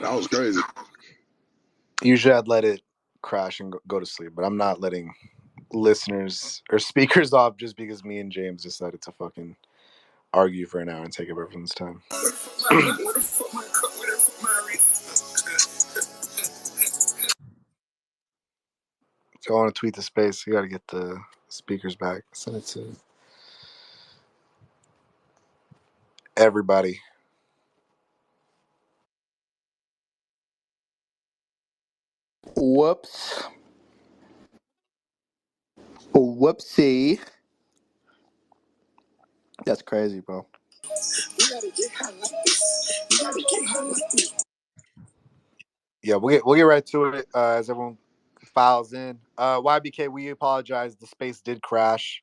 That was crazy. Usually I'd let it crash and go to sleep, but I'm not letting listeners or speakers off just because me and James decided to fucking argue for an hour and take up everyone's time. If you want to tweet the space, you got to get the speakers back. Send it to everybody. Whoops. Whoopsie. That's crazy, bro. Yeah, we'll get right to it as everyone files in. YBK, we apologize. The space did crash.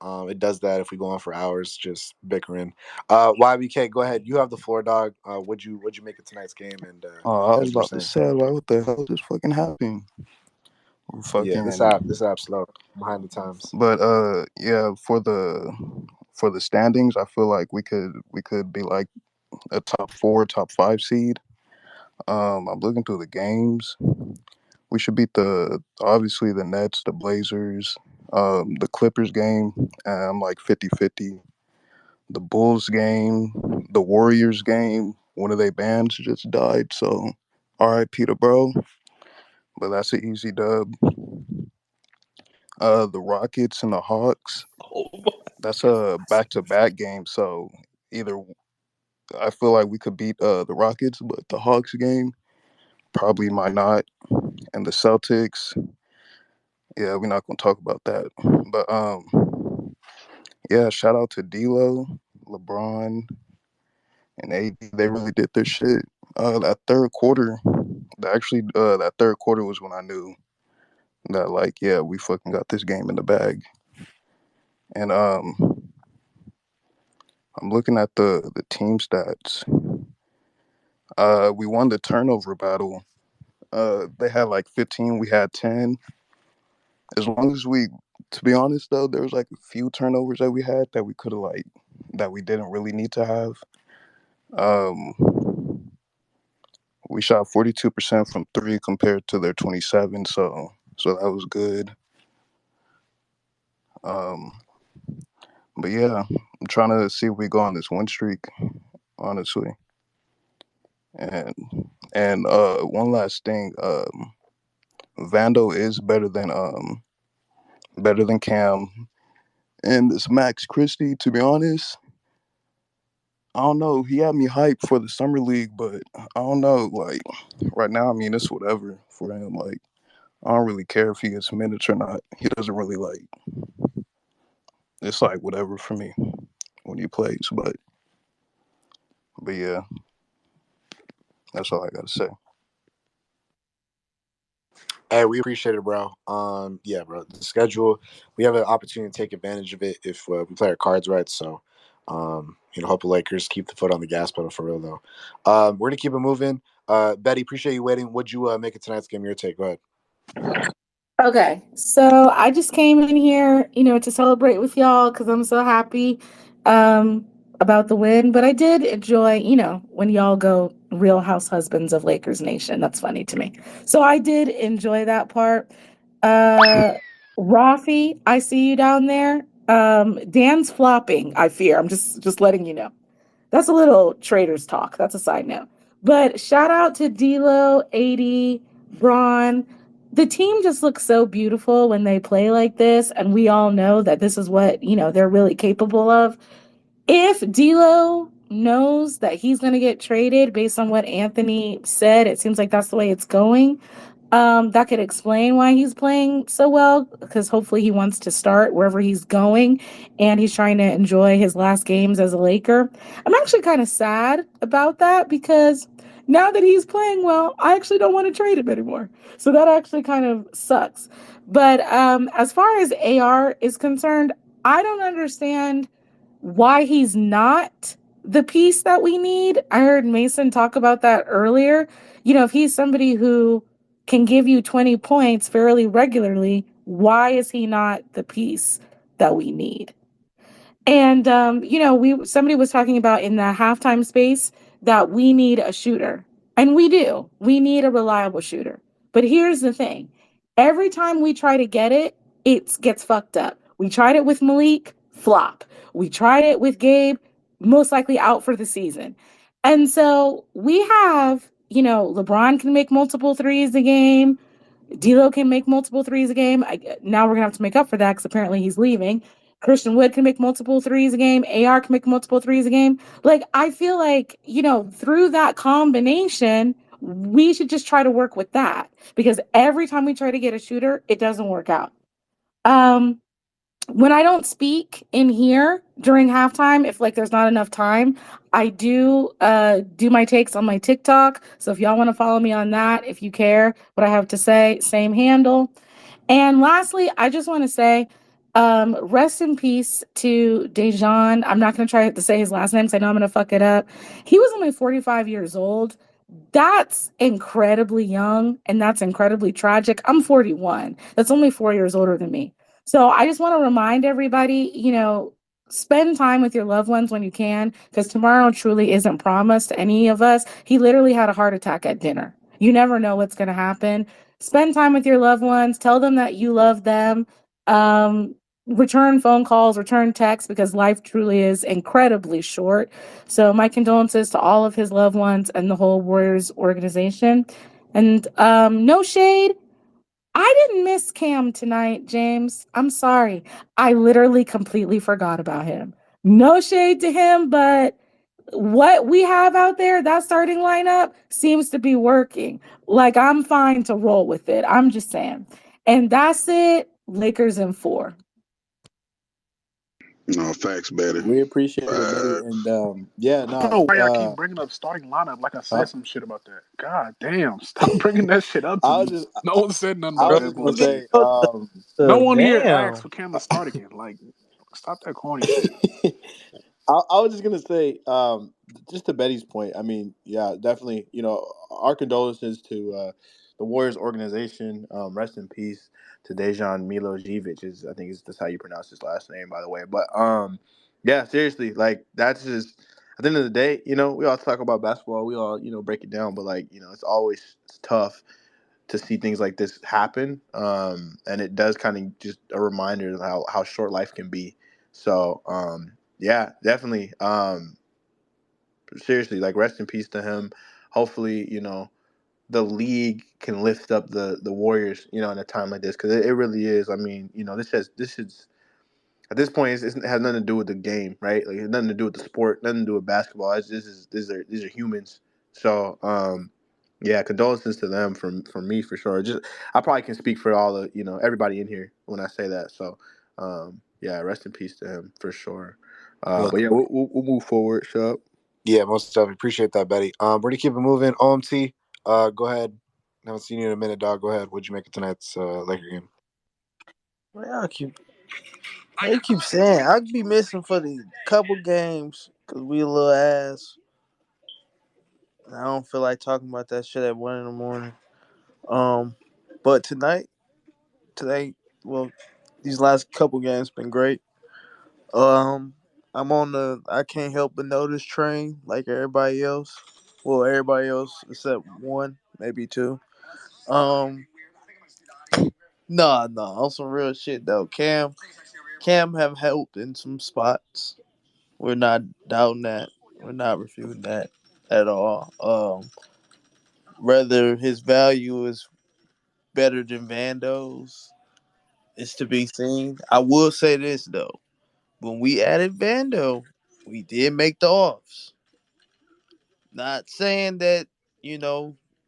It does that if we go on for hours, just bickering. YBK, go ahead. You have the floor, dog. What'd you make of tonight's game? And I was as we're about to saying, say, like, what the hell just fucking happened? yeah, this Fucking, app's slow, behind the times. but yeah, for the standings, I feel like we could be like a top four, top five seed. I'm looking through the games. We should beat the obviously the Nets, the Blazers, the Clippers game. I'm like 50-50. The Bulls game, the Warriors game. One of their bands just died, so R.I.P. to bro. But that's an easy dub. The Rockets and the Hawks. That's a back-to-back game, so either I feel like we could beat the Rockets, but the Hawks game probably might not. And the Celtics, yeah, we're not gonna talk about that. But yeah, shout out to D'Lo, LeBron, and AD. They really did their shit. That third quarter, that third quarter was when I knew that, like, yeah, we fucking got this game in the bag. And I'm looking at the team stats. We won the turnover battle. They had like 15, we had 10. As long as to be honest though, there was like a few turnovers that we had that we could have like that we didn't really need to have. Um, we shot 42% from three compared to their 27, so that was good. Um, but yeah, I'm trying to see if we go on this win streak, honestly. And one last thing, Vando is better than Cam, and this Max Christie. To be honest, I don't know. He had me hyped for the summer league, but I don't know. Like right now, I mean, it's whatever for him. Like I don't really care if he gets minutes or not. He doesn't really like. It's like whatever for me when he plays. But yeah, that's all I gotta say. Hey, we appreciate it, bro. Yeah, bro. The schedule, we have an opportunity to take advantage of it if we play our cards right. So, hope the Lakers keep the foot on the gas pedal for real though. We're gonna keep it moving. Betty, appreciate you waiting. What'd you make it tonight's game? Your take. Go ahead. Okay, so I just came in here, to celebrate with y'all because I'm so happy um, about the win. But I did enjoy, when y'all go Real House Husbands of Lakers Nation. That's funny to me. So I did enjoy that part. Uh, Rafi, I see you down there. Dan's flopping, I fear. I'm just letting you know. That's a little traders talk. That's a side note. But shout out to D'Lo, 80, Braun. The team just looks so beautiful when they play like this, and we all know that this is what they're really capable of. If D'Lo knows that he's going to get traded based on what Anthony said, it seems like that's the way it's going. That could explain why he's playing so well, because hopefully he wants to start wherever he's going and he's trying to enjoy his last games as a Laker. I'm actually kind of sad about that because now that he's playing well, I actually don't want to trade him anymore. So that actually kind of sucks. But as far as AR is concerned, I don't understand why he's not the piece that we need. I heard Mason talk about that earlier. If he's somebody who can give you 20 points fairly regularly, why is he not the piece that we need? And we somebody was talking about in the halftime space that we need a shooter. And we do. We need a reliable shooter. But here's the thing. Every time we try to get it, it gets fucked up. We tried it with Malik, flop. We tried it with Gabe, most likely out for the season. And so we have, LeBron can make multiple threes a game. D'Lo can make multiple threes a game. Now we're gonna have to make up for that because apparently he's leaving. Christian Wood can make multiple threes a game. AR can make multiple threes a game. Like I feel like through that combination, we should just try to work with that because every time we try to get a shooter, it doesn't work out. Um, when I don't speak in here during halftime, if like there's not enough time, I do my takes on my TikTok. So if y'all want to follow me on that, if you care what I have to say, same handle. And lastly, I just want to say, rest in peace to Dejan. I'm not going to try to say his last name because I know I'm going to fuck it up. He was only 45 years old. That's incredibly young and that's incredibly tragic. I'm 41. That's only 4 years older than me. So I just want to remind everybody, spend time with your loved ones when you can, because tomorrow truly isn't promised to any of us. He literally had a heart attack at dinner. You never know what's going to happen. Spend time with your loved ones. Tell them that you love them. Um, Return phone calls, return texts, because life truly is incredibly short. So my condolences to all of his loved ones and the whole Warriors organization. And no shade. I didn't miss Cam tonight, James. I'm sorry. I literally completely forgot about him. No shade to him, but what we have out there, that starting lineup seems to be working. Like I'm fine to roll with it. I'm just saying. And that's it. Lakers in 4. No facts, better. We appreciate it, Betty. And yeah, I don't know no. why y'all keep bringing up starting lineup like I said some shit about that. God damn, stop bringing that shit up to I was me. just, No one said nothing I about was that just gonna bullshit. say, No one here asked Damn. for Cam to start again. Like, stop that corny shit. I was just gonna say, just to Betty's point. I mean, yeah, definitely. Our condolences to the Warriors organization. Rest in peace to Dejan Milojevic. I think that's how you pronounce his last name, by the way. But yeah, seriously, like that's just at the end of the day. We all talk about basketball. We all break it down, but like it's tough to see things like this happen. And it does kind of just a reminder of how short life can be. So yeah, definitely. Seriously, like rest in peace to him. Hopefully, the league can lift up the Warriors, in a time like this, because it really is. I mean, this is at this point it has nothing to do with the game, right? Like it has nothing to do with the sport, nothing to do with basketball. These are humans. So yeah, condolences to them from me for sure. Just I probably can speak for all the everybody in here when I say that. So yeah, rest in peace to him for sure. Yeah, But yeah, we'll move forward, Shop. yeah, most definitely appreciate that, Betty. We're gonna keep it moving. OMT, go ahead. Haven't seen you in a minute, dog. Go ahead. What'd you make of tonight's Laker game? Well, they keep saying I could be missing for the couple games because we a little ass. I don't feel like talking about that shit at 1 in the morning. But today, well, these last couple games been great. I'm on the I can't help but notice train like everybody else. Well, everybody else except one, maybe two. Um, nah, on some real shit though. Cam have helped in some spots. We're not doubting that. We're not refuting that at all. Whether his value is better than Vando's is to be seen. I will say this though. When we added Vando, we did make the offs. Not saying that,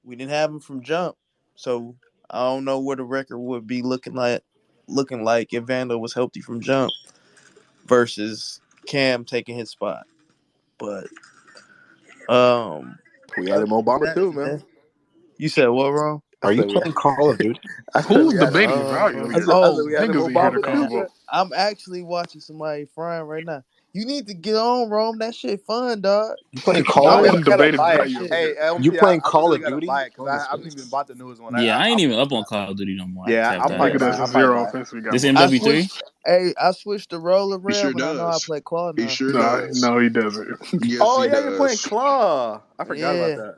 we didn't have him from jump. So I don't know what the record would be looking like if Vando was healthy from jump versus Cam taking his spot. But We other added Mo than Bamba that, too, man. man, you said what wrong? I Are you said we. playing Call of Duty? I said Who's we added. debating the value I here? said, I said we added Niggas Mo ain't here to Bamba too, convo. man. I'm actually watching somebody frying right now. You need to get on, Rome. That shit fun, dog. You playing No Call I of one gotta, Duty? I gotta debating buy it. value Shit. here. Hey, You LT, playing I Call really of gotta Duty? buy it because Join the I haven't even space. bought the newest one. Yeah, I ain't I'm even up probably on buy it. Call of Duty no more. I Yeah, tapped I'll out. probably Nigga buy does it. a I'll probably zero buy it. offense. We got This more I time. MW3? switched. Hey, I switched to roller He sure rim, and I know I does. play claw He now. sure Nah, does. no, he doesn't. Yes, Oh he yeah, you're playing does. Claw. I forgot about Yeah, that.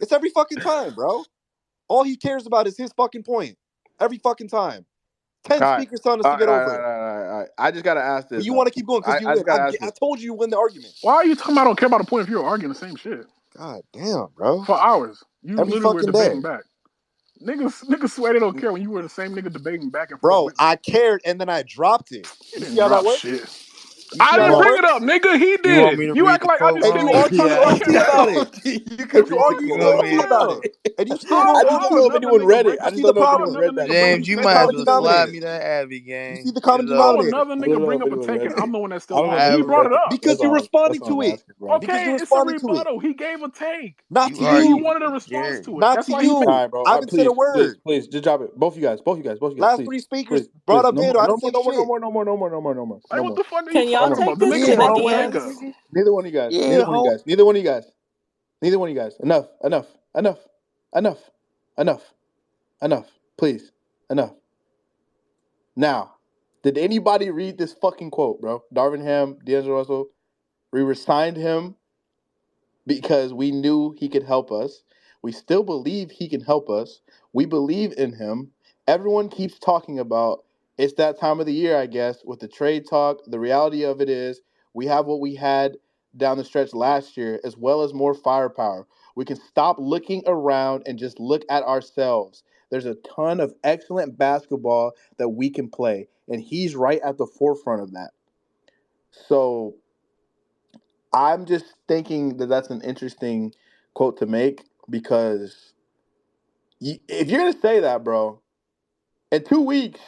It's every fucking time, bro. All he cares about is his fucking point. every fucking time. 10 All right. speakers telling us All to get right, over it. all right. I just gotta ask this. But you want to keep going because you I win. just gotta I ask this. told you you win the argument. Why are you talking about I don't care about a point if you're arguing the same shit? God damn, bro. For hours. You Every literally were fucking debating day. back. Niggas swear they don't care when you were the same nigga debating back and forth. Bro, with me. I cared and then I dropped it. You You see didn't how that drop works? shit. You I see how didn't that bring works? it up, nigga. He did. You want me to read act the like I quote? just And came you in here argued talking salty about it. You And you read the argued You quote. want me salty to- about it. And you still How, gonna I just how don't know if another anyone nigga read bring it. up- I just don't know if how anyone another read that. nigga bring James, you take might up as a well take? slide me that Abby game. You see the common It's over. How denominator. another I don't nigga know bring if up a anyone take read and it. I'm the one that I still don't know won? if I He anyone brought read it that. up. Because That's you're all. responding That's all to I'm it. asking, bro. Because you're Okay, it's a responding to it. rebuttal. He gave a take. Not You to You argued you. wanted a with response Jerry. to it. Not That's to why he you. All right, bro. I haven't said a word. Please, just drop it. Both of you guys, Last please, 3 speakers please, brought please. up No handle. more, I no didn't more, say no more, no shit. more, no more, no more, no more, no more, Like, no what more. the fuck are Can you y'all talking take about? The this nigga shit at brought the a take end? up. Neither one of you guys. Yeah, Neither one of you guys. Neither one of you guys. Neither one of you guys. Enough. Enough. Enough. Enough. Enough. Enough. Please. Enough. Now, did anybody read this fucking quote, bro? Darvin Ham, D'Angelo Russell. We resigned him because we knew he could help us. We still believe he can help us. We believe in him. Everyone keeps talking about it's that time of the year, I guess, with the trade talk. The reality of it is we have what we had down the stretch last year, as well as more firepower. We can stop looking around and just look at ourselves. There's a ton of excellent basketball that we can play, and he's right at the forefront of that. So I'm just thinking that that's an interesting quote to make because if you're gonna say that, bro, in 2 weeks,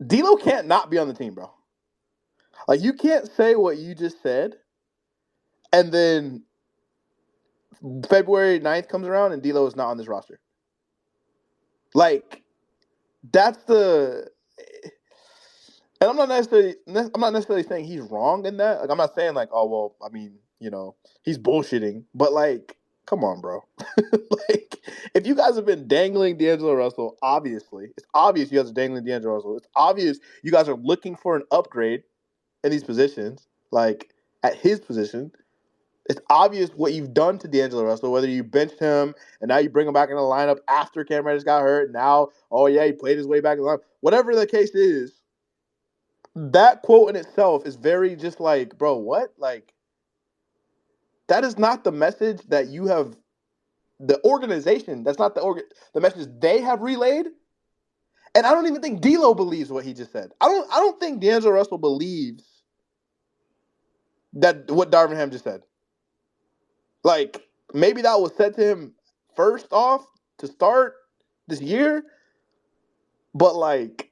D'Lo can't not be on the team, bro. Like you can't say what you just said, and then February 9th comes around and D'Lo is not on this roster. Like that's the. And I'm not necessarily saying he's wrong in that. Like I'm not saying like, oh well, I mean, he's bullshitting. But like, come on, bro. Like, if you guys have been dangling D'Angelo Russell, it's obvious you guys are dangling D'Angelo Russell. It's obvious you guys are looking for an upgrade in these positions, like at his position. It's obvious what you've done to D'Angelo Russell, whether you benched him and now you bring him back in the lineup after Cam Reddish got hurt. Now, oh yeah, he played his way back in the lineup. Whatever the case is, that quote in itself is very just like, bro, what? Like, that is not the message that you have, the organization, that's not the message they have relayed. And I don't even think D'Lo believes what he just said. I don't think D'Angelo Russell believes that what Darvin Ham just said. Like, maybe that was said to him first off to start this year, but like,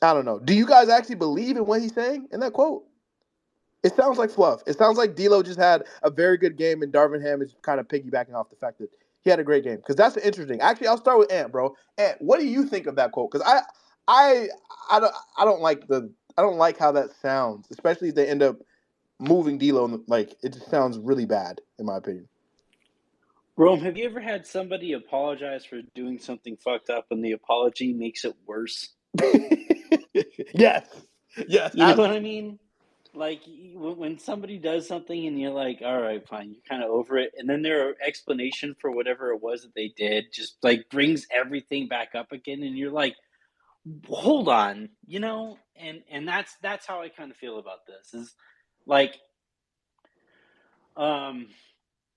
I don't know. Do you guys actually believe in what he's saying in that quote? It sounds like fluff. It sounds like D'Lo just had a very good game, and Darvin Ham is kind of piggybacking off the fact that he had a great game. Because that's interesting. Actually, I'll start with Ant, bro. Ant, what do you think of that quote? Because I don't like how that sounds, especially if they end up moving D'Lo. Like it just sounds really bad, in my opinion. Rome, have you ever had somebody apologize for doing something fucked up and the apology makes it worse? Yes. You know what I mean? Like when somebody does something and you're like, all right, fine, you're kind of over it. And then their explanation for whatever it was that they did just like brings everything back up again. And you're like, hold on, and that's how I kind of feel about this is like,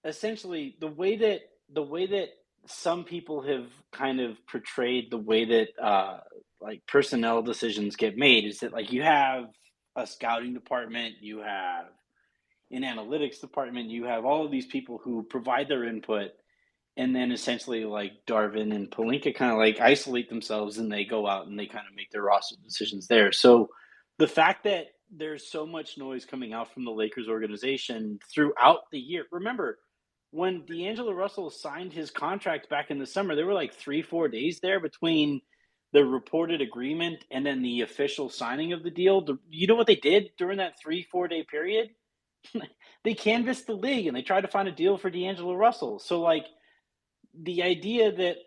essentially the way that some people have kind of portrayed the way that like personnel decisions get made is that like you have a scouting department, you have an analytics department, you have all of these people who provide their input, and then essentially like Darvin and Pelinka kind of like isolate themselves and they go out and they kind of make their roster decisions there. So the fact that there's so much noise coming out from the Lakers organization throughout the year. Remember, when D'Angelo Russell signed his contract back in the summer, there were like 3-4 days there between the reported agreement and then the official signing of the deal. You know what they did during that 3-4 day period? They canvassed the league and they tried to find a deal for D'Angelo Russell. So like the idea that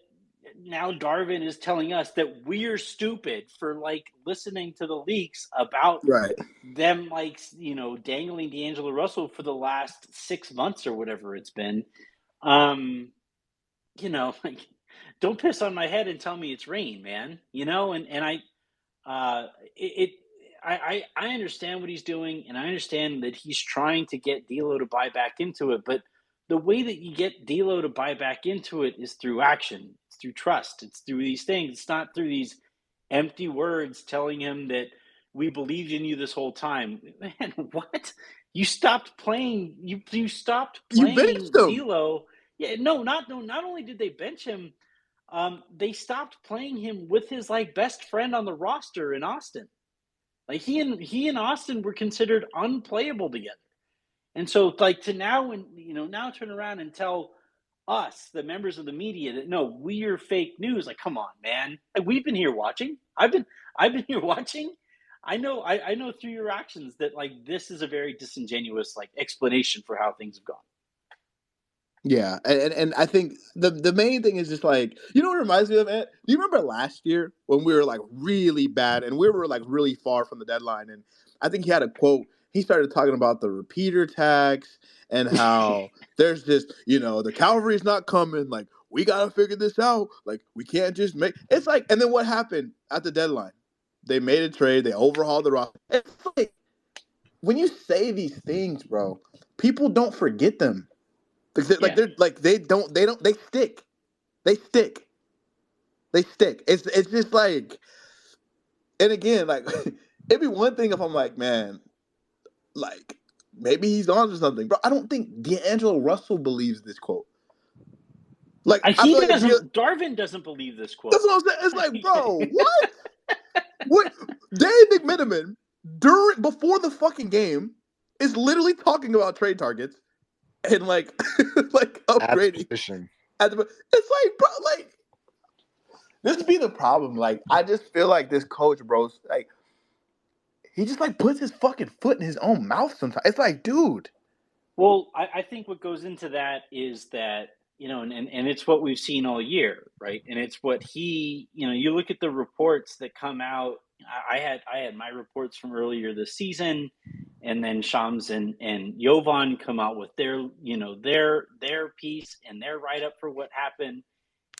now Darvin is telling us that we're stupid for like listening to the leaks about them like dangling D'Angelo Russell for the last 6 months or whatever it's been, like don't piss on my head and tell me it's rain, man. I understand what he's doing, and I understand that he's trying to get D'Lo to buy back into it. But the way that you get D'Lo to buy back into it is through action. It's through trust. It's through these things. It's not through these empty words telling him that we believed in you this whole time. Man, what? You stopped playing. You stopped You playing benched him. D'Lo. Yeah, not only did they bench him, they stopped playing him with his best friend on the roster in Austin. Like he and Austin were considered unplayable together. And so to now turn around and tell us, the members of the media, that no, we're fake news. Like, come on, man. We've been here watching. I've been here watching. I know through your actions that this is a very disingenuous explanation for how things have gone. Yeah, and I think the main thing is just what it reminds me of, Ed? Do you remember last year when we were really bad and we were really far from the deadline? And I think he had a quote. He started talking about the repeater tax and how there's just the cavalry's not coming. We gotta figure this out. We can't just make it's And then what happened at the deadline? They made a trade. They overhauled the roster. It's when you say these things, bro, people don't forget them. They stick. It's just and again, it'd be one thing if I'm man, maybe he's on to something, bro. I don't think D'Angelo Russell believes this quote. I feel Darvin doesn't believe this quote. That's what I'm saying. It's bro, what? What? Dave McMenamin before the fucking game is literally talking about trade targets and upgrading. It's bro, this be the problem. I just feel this coach, bro, he just puts his fucking foot in his own mouth sometimes. It's dude. Well, I think what goes into that is that, and it's what we've seen all year, right? And it's what you look at the reports that come out. I had my reports from earlier this season, and then Shams and Jovan come out with their piece and their write-up for what happened.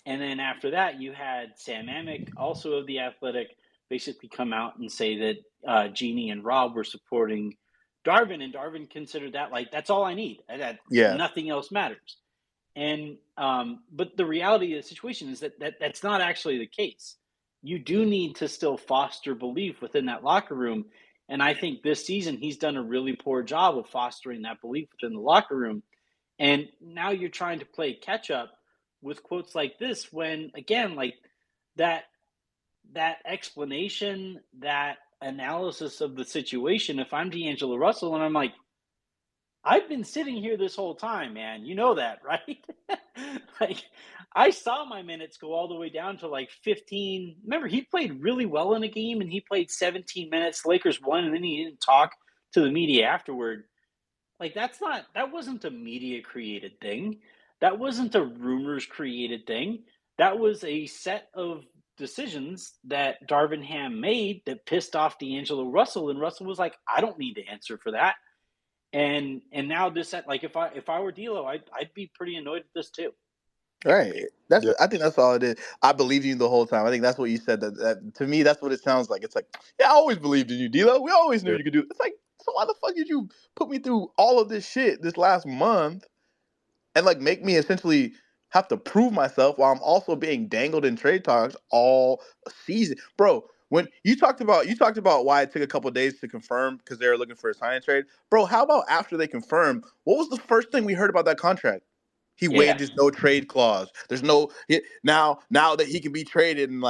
And then after that, you had Sam Amick, also of The Athletic, basically come out and say that Jeannie and Rob were supporting Darvin, and Darvin considered that that's all I need. Nothing else matters. And but the reality of the situation is that that's not actually the case. You do need to still foster belief within that locker room. And I think this season he's done a really poor job of fostering that belief within the locker room. And now you're trying to play catch up with quotes like this when, again, that explanation, that analysis of the situation, if I'm D'Angelo Russell and I'm I've been sitting here this whole time, man. You know that, right? I saw my minutes go all the way down to 15. Remember, he played really well in a game and he played 17 minutes. Lakers won, and then he didn't talk to the media afterward. That wasn't a media created thing. That wasn't a rumors created thing. That was a set of decisions that Darvin Ham made that pissed off D'Angelo Russell, and Russell was I don't need to answer for that. And now this, if I were D'Lo, I'd be pretty annoyed at this too. Right. I think that's all it is. I believed in you the whole time. I think that's what you said. That to me, that's what it sounds like. It's yeah, I always believed in you, D'Lo. We always knew you could do it. It's so why the fuck did you put me through all of this shit this last month and make me essentially have to prove myself while I'm also being dangled in trade talks all season, bro? When you talked about why it took a couple of days to confirm because they were looking for a sign and trade, bro. How about after they confirmed? What was the first thing we heard about that contract? He waived his no trade clause. There's no now that he can be traded and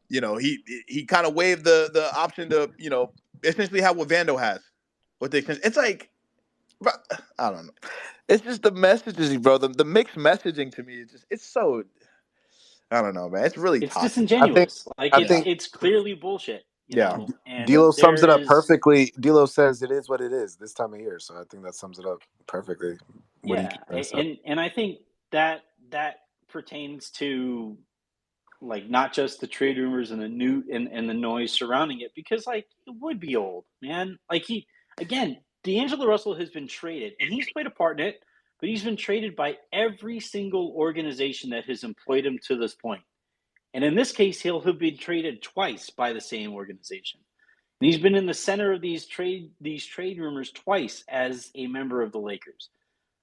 he kind of waived the option to essentially have what Vando has. What the extension? It's bro, I don't know. It's just the messages, bro. The mixed messaging to me it's so I don't know, man. It's really toxic. Disingenuous. It's clearly bullshit. You know? And D'Lo sums it up perfectly. D'Lo says it is what it is this time of year, so I think that sums it up perfectly. And I think that pertains to not just the trade rumors and the noise surrounding it, because it would be old, man. D'Angelo Russell has been traded and he's played a part in it. but he's been traded by every single organization that has employed him to this point. And in this case, he'll have been traded twice by the same organization. And he's been in the center of these trade rumors twice as a member of the Lakers.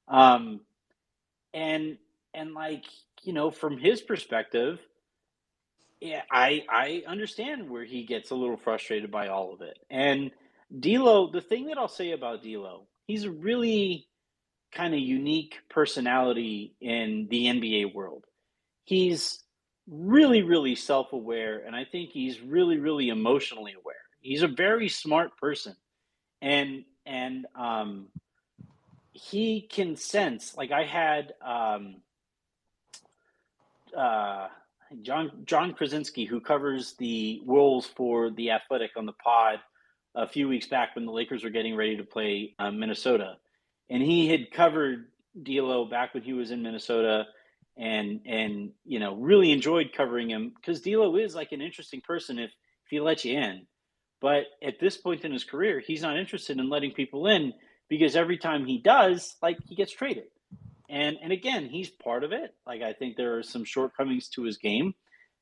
And like, from his perspective, yeah, I understand where he gets a little frustrated by all of it. And D'Lo, the thing that I'll say about D'Lo, he's a really kind of unique personality in the NBA world. He's really, really self-aware, and I think he's really, really emotionally aware. He's a very smart person, and he can sense. Like I had John Krasinski, who covers the Wolves for The Athletic on the pod a few weeks back when the Lakers were getting ready to play Minnesota. And he had covered D'Lo back when he was in Minnesota and really enjoyed covering him because D'Lo is like an interesting person if he lets you in. But at this point in his career, he's not interested in letting people in because every time he does, like, he gets traded. And again, he's part of it. Like, I think there are some shortcomings to his game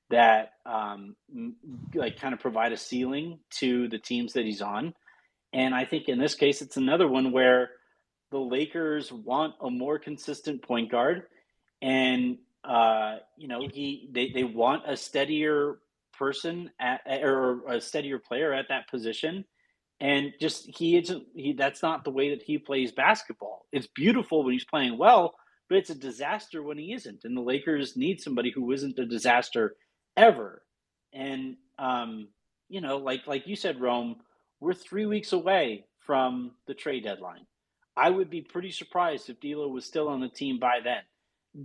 that like kind of provide a ceiling to the teams that he's on. And I think in this case, it's another one where the Lakers want a more consistent point guard, and they want a steadier person or a steadier player at that position. And just that's not the way that he plays basketball. It's beautiful when he's playing well, but it's a disaster when he isn't. And the Lakers need somebody who isn't a disaster ever. And like you said, Rome, we're 3 weeks away from the trade deadline. I would be pretty surprised if D'Lo was still on the team by then.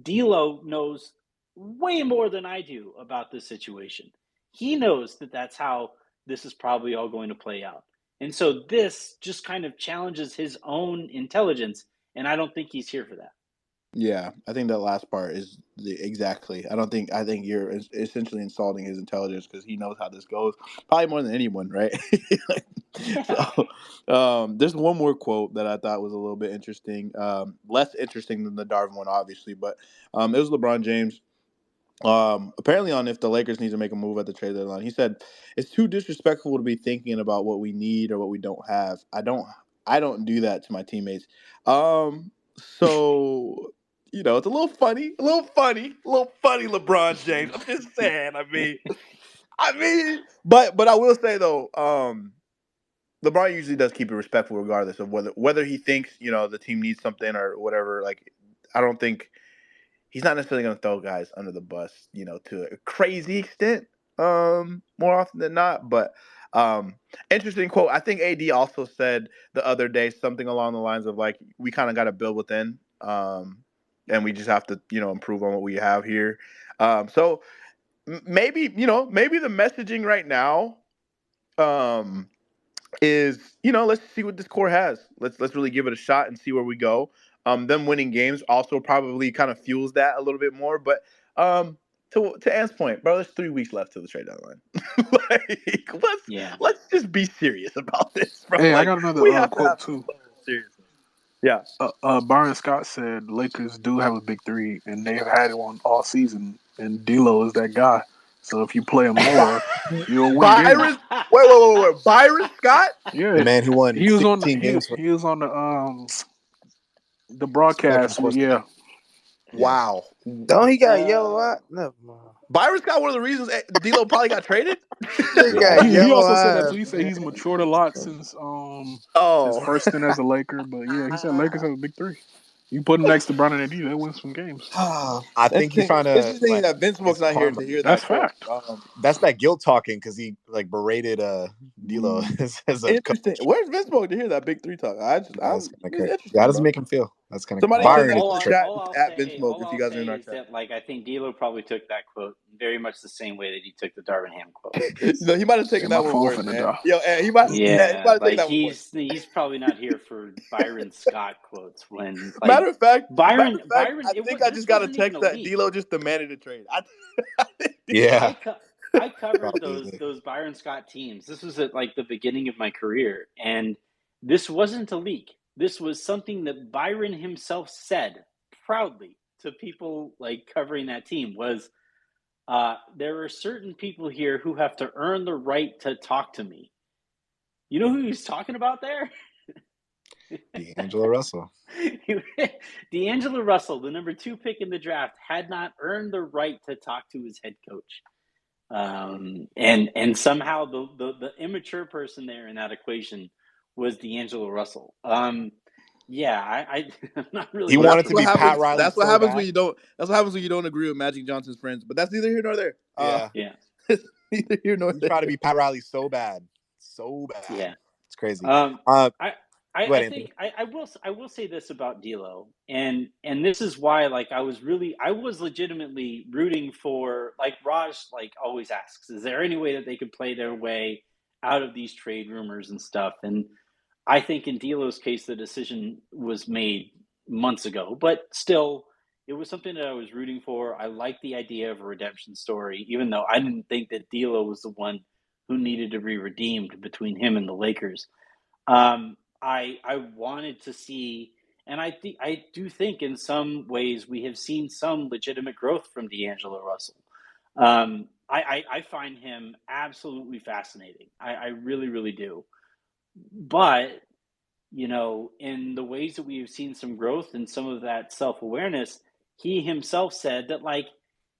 D'Lo knows way more than I do about this situation. He knows that that's how this is probably all going to play out. And so this just kind of challenges his own intelligence, and I don't think he's here for that. Yeah, I think that last part is exactly. I think you're essentially insulting his intelligence because he knows how this goes, probably more than anyone, right? So, there's one more quote that I thought was a little bit interesting, less interesting than the Darvin one, obviously, but it was LeBron James. Apparently on if the Lakers need to make a move at the trade deadline. He said, "It's too disrespectful to be thinking about what we need or what we don't have. I don't do that to my teammates." So it's a little funny, LeBron James. I'm just saying. But I will say though, LeBron usually does keep it respectful regardless of whether he thinks the team needs something or whatever. Like, I don't think he's not necessarily going to throw guys under the bus, to a crazy extent, more often than not. But interesting quote. I think AD also said the other day something along the lines of like, we kind of got to build within, and we just have to, improve on what we have here. So maybe the messaging right now is, let's see what this core has. Let's really give it a shot and see where we go. Them winning games also probably kind of fuels that a little bit more. But to Ant's point, bro, there's 3 weeks left to the trade deadline. Let's just be serious about this, bro. Hey, I got another quote too. Seriously. Yeah. Byron Scott said Lakers do have a big three, and they have had one all season. And D'Lo is that guy. So if you play him more, you'll win games. Wait. Byron Scott? Yeah, the man who won 16 games. He was on the broadcast. Yeah. Wow. Don't he got yellow eye? Never mind. Byron Scott, one of the reasons D'Lo probably got traded. He also said that too. He said he's matured a lot since his first stint as a Laker. But yeah, he said Lakers have a big three. You put him next to Brown and AD, they win some games. I think he's trying to. It's just thinking that Vince Smoke's not here to hear that. That's fact. That's that guilt talking because he berated D'Lo as a interesting. Where's Vince Smoke to hear that big three talk? That's kind of crazy. How does it make him feel? That's kind of somebody Byron. in the chat at Vince Smoke if you guys are in our chat. That, like, I think D'Lo probably took that quote very much the same way that he took the Darvin Ham quote. No, he might have taken that one worse. He might have taken that one worse. He's probably not here for Byron Scott quotes. When matter of fact, Byron, I think I just got a text that D'Lo just demanded a trade. Yeah. I covered those Byron Scott teams. This was at like the beginning of my career, and this wasn't a leak. this was something that Byron himself said proudly to people like covering that team was, there are certain people here who have to earn the right to talk to me. You know who he's talking about there? D'Angelo Russell. D'Angelo Russell, the number 2 pick in the draft, had not earned the right to talk to his head coach. And somehow the immature person there in that equation was D'Angelo Russell. Yeah, I'm not really. He wanted to be Pat Riley. That's what so happens bad. when you don't. That's what happens when you don't agree with Magic Johnson's friends. But that's neither here nor there. Yeah. Neither here nor He there. tried to be Pat Riley so bad. Yeah, it's crazy. I think I will say this about D'Lo, and this is why I was legitimately rooting for, like Raj always asks, is there any way that they could play their way out of these trade rumors and stuff? And I think in D'Lo's case, the decision was made months ago, but still, it was something that I was rooting for. I liked the idea of a redemption story, even though I didn't think that D'Lo was the one who needed to be redeemed between him and the Lakers. I wanted to see, and I do think in some ways we have seen some legitimate growth from D'Angelo Russell. I find him absolutely fascinating. I really, really do. But, in the ways that we have seen some growth and some of that self-awareness, he himself said that,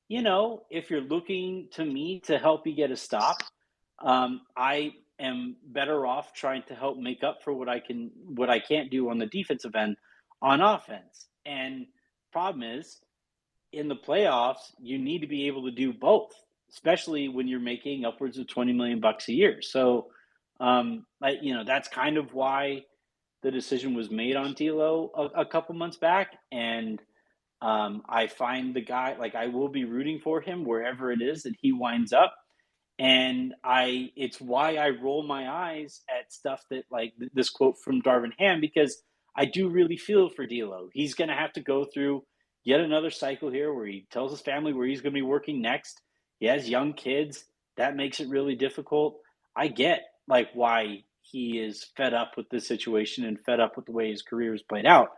if you're looking to me to help you get a stop, I am better off trying to help make up for what I can't do on the defensive end on offense. And problem is, in the playoffs, you need to be able to do both, especially when you're making upwards of $20 million a year. So, that's kind of why the decision was made on D'Lo a couple months back. And I find the guy, I will be rooting for him wherever it is that he winds up. And it's why I roll my eyes at stuff that this quote from Darvin Ham, because I do really feel for D'Lo. He's going to have to go through yet another cycle here where he tells his family where he's going to be working next. He has young kids. That makes it really difficult. I get why he is fed up with this situation and fed up with the way his career has played out.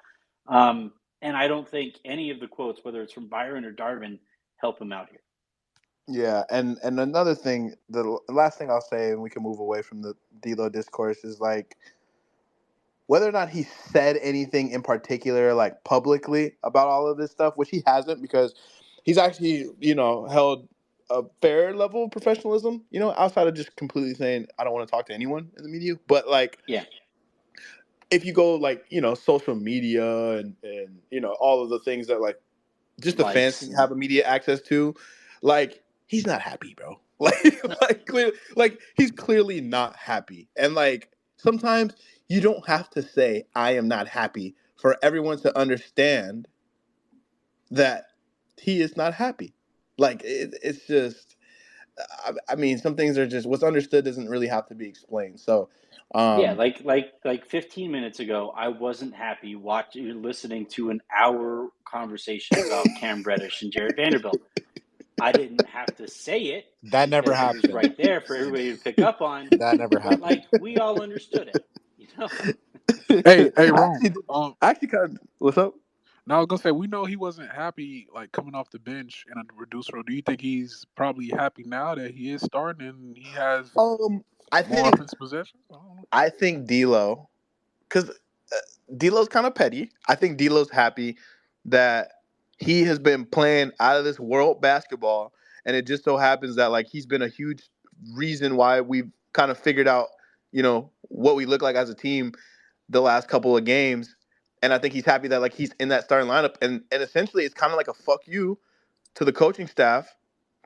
And I don't think any of the quotes, whether it's from Byron or Darvin, help him out here. Yeah, and another thing, the last thing I'll say, and we can move away from the D'Lo discourse, is whether or not he said anything in particular, publicly about all of this stuff, which he hasn't, because he's actually, held a fair level of professionalism, outside of just completely saying, I don't want to talk to anyone in the media. But yeah, if you go social media and all of the things that just the fans can have immediate access to, he's not happy, bro. He's clearly not happy. And sometimes you don't have to say I am not happy for everyone to understand that he is not happy. It's just, I mean, some things are just, what's understood doesn't really have to be explained. So yeah, 15 minutes ago, I wasn't happy listening to an hour conversation about Cam Reddish and Jared Vanderbilt. I didn't have to say it. That never happened. It was right there for everybody to pick up on. That never happened. We all understood it. Hey, Ron. Actually, kind of, what's up? Now I was gonna say, we know he wasn't happy coming off the bench in a reduced role. Do you think he's probably happy now that he is starting and he has more offensive possessions? I think D'Lo, because D'Lo's kind of petty. I think D'Lo's happy that he has been playing out of this world basketball, and it just so happens that he's been a huge reason why we've kind of figured out, what we look like as a team the last couple of games. And I think he's happy that he's in that starting lineup, and essentially it's kind of like a fuck you to the coaching staff,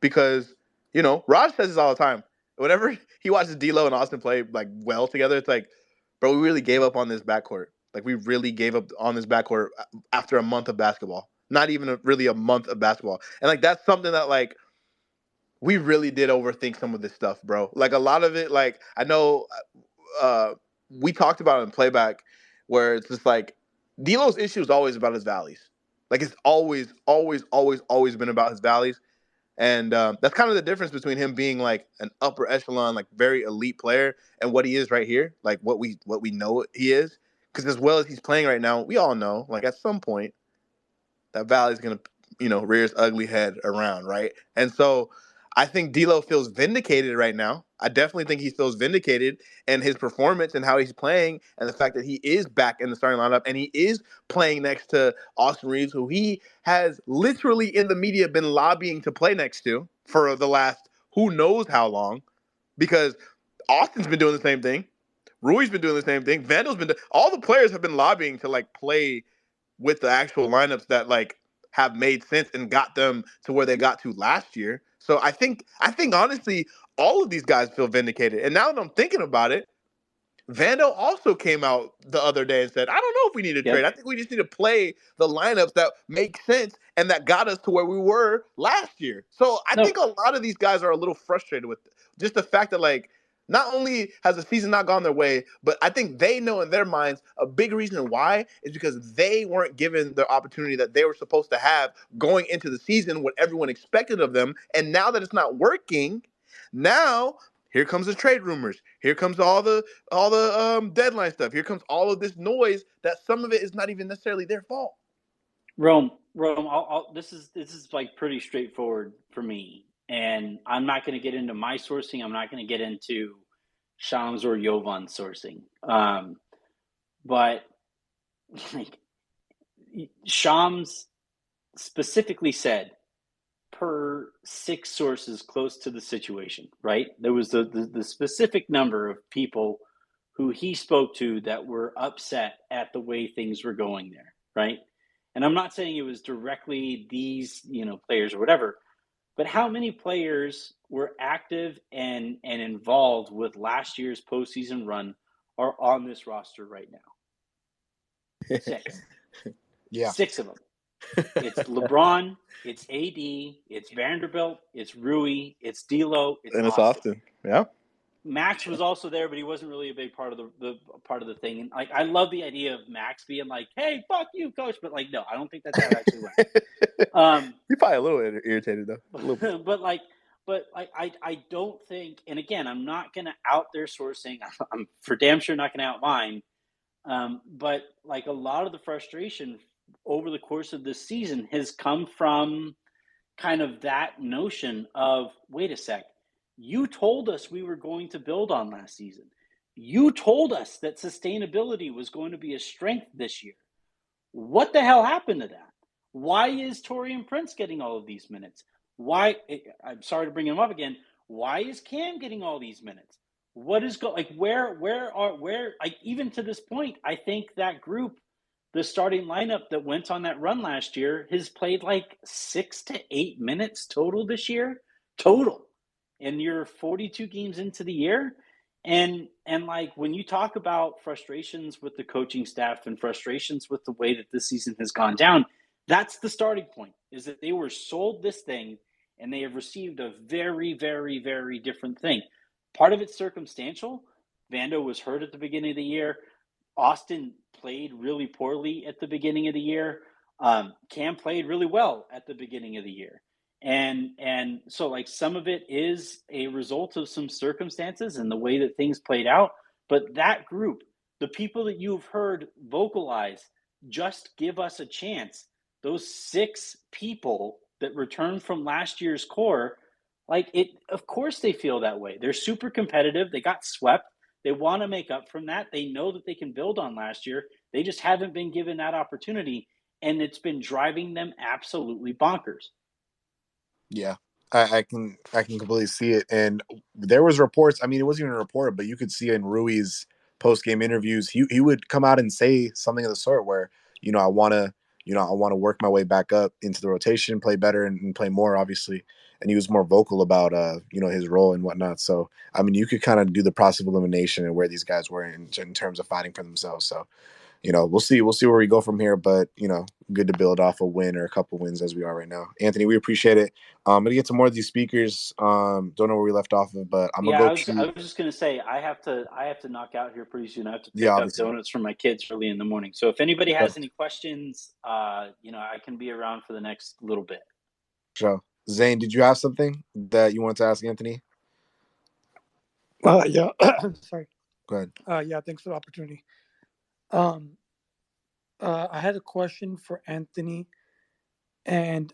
because Raj says this all the time. Whenever he watches D'Lo and Austin play well together, it's bro, we really gave up on this backcourt. We really gave up on this backcourt after a month of basketball. Not even really a month of basketball. And that's something that we really did overthink some of this stuff, bro. A lot of it, I know we talked about it in playback, where it's just D'Lo's issue is always about his valleys. It's always, always, always, always been about his valleys. And that's kind of the difference between him being an upper echelon, very elite player, and what he is right here, what we know he is. Because as well as he's playing right now, we all know, like, at some point, that Valley's going to, rear its ugly head around, right? And so I think D'Lo feels vindicated right now. I definitely think he feels vindicated in his performance and how he's playing and the fact that he is back in the starting lineup and he is playing next to Austin Reeves, who he has literally in the media been lobbying to play next to for the last who knows how long, because Austin's been doing the same thing. Rui's been doing the same thing. Vandel's been all the players have been lobbying to like play with the actual lineups that like have made sense and got them to where they got to last year. So I think honestly, all of these guys feel vindicated. And now that I'm thinking about it, Vando also came out the other day and said, I don't know if we need to trade. I think we just need to play the lineups that make sense and that got us to where we were last year. So I think a lot of these guys are a little frustrated with just the fact that, like, not only has the season not gone their way, but I think they know in their minds a big reason why is because they weren't given the opportunity that they were supposed to have going into the season, what everyone expected of them. And now that it's not working, now here comes the trade rumors. Here comes all the deadline stuff. Here comes all of this noise that some of it is not even necessarily their fault. Rome. This is like pretty straightforward for me, and I'm not going to get into my sourcing. I'm not going to get into Shams or Jovan sourcing. But like Shams specifically said, per 6 sources close to the situation, right? There was the specific number of people who he spoke to that were upset at the way things were going there, right? And I'm not saying it was directly these, players or whatever, but how many players were active and involved with last year's postseason run are on this roster right now? 6. Yeah. 6 of them. It's LeBron, it's AD, it's Vanderbilt, it's Rui, it's D'Lo, it's Austin. Yeah. Max was also there, but he wasn't really a big part of the thing. And like, I love the idea of Max being like, "Hey, fuck you, coach," but like, no, I don't think that's how it actually went. You're probably a little irritated though. But I don't think. And again, I'm not going to out their sourcing. I'm for damn sure not going to out mine. But like a lot of the frustration over the course of this season has come from kind of that notion of, wait a sec, you told us we were going to build on last season. You told us that sustainability was going to be a strength this year. What the hell happened to that? Why is Taurean Prince getting all of these minutes? Why? I'm sorry to bring him up again. Why is Cam getting all these minutes? What is where even to this point, I think that group, the starting lineup that went on that run last year, has played like 6 to 8 minutes total this year. Total. And you're 42 games into the year. And like when you talk about frustrations with the coaching staff and frustrations with the way that this season has gone down, that's the starting point, is that they were sold this thing and they have received a very, very, very different thing. Part of it's circumstantial. Vando was hurt at the beginning of the year. Austin played really poorly at the beginning of the year. Cam played really well at the beginning of the year. And so like some of it is a result of some circumstances and the way that things played out. But that group, the people that you've heard vocalize, just give us a chance, those 6 people that returned from last year's core, like it, of course they feel that way. They're super competitive. They got swept. They want to make up from that. They know that they can build on last year. They just haven't been given that opportunity, and it's been driving them absolutely bonkers. Yeah, I can completely see it. And there was reports. I mean, it wasn't even a report, but you could see in Rui's post game interviews, he would come out and say something of the sort where, I want to work my way back up into the rotation, play better and play more, obviously. And he was more vocal about his role and whatnot. So I mean, you could kind of do the process of elimination and where these guys were in terms of fighting for themselves. So we'll see where we go from here, but good to build off a win or a couple wins as we are right now. Anthony, we appreciate it. I'm gonna get to more of these speakers. Don't know where we left off of, but I'm gonna I was just gonna say I have to knock out here pretty soon. I have to pick up donuts from my kids early in the morning. So if anybody has any questions, I can be around for the next little bit. Sure. Zane, did you have something that you wanted to ask Anthony? Yeah. Sorry. Go ahead. Yeah, thanks for the opportunity. Um, I had a question for Anthony, and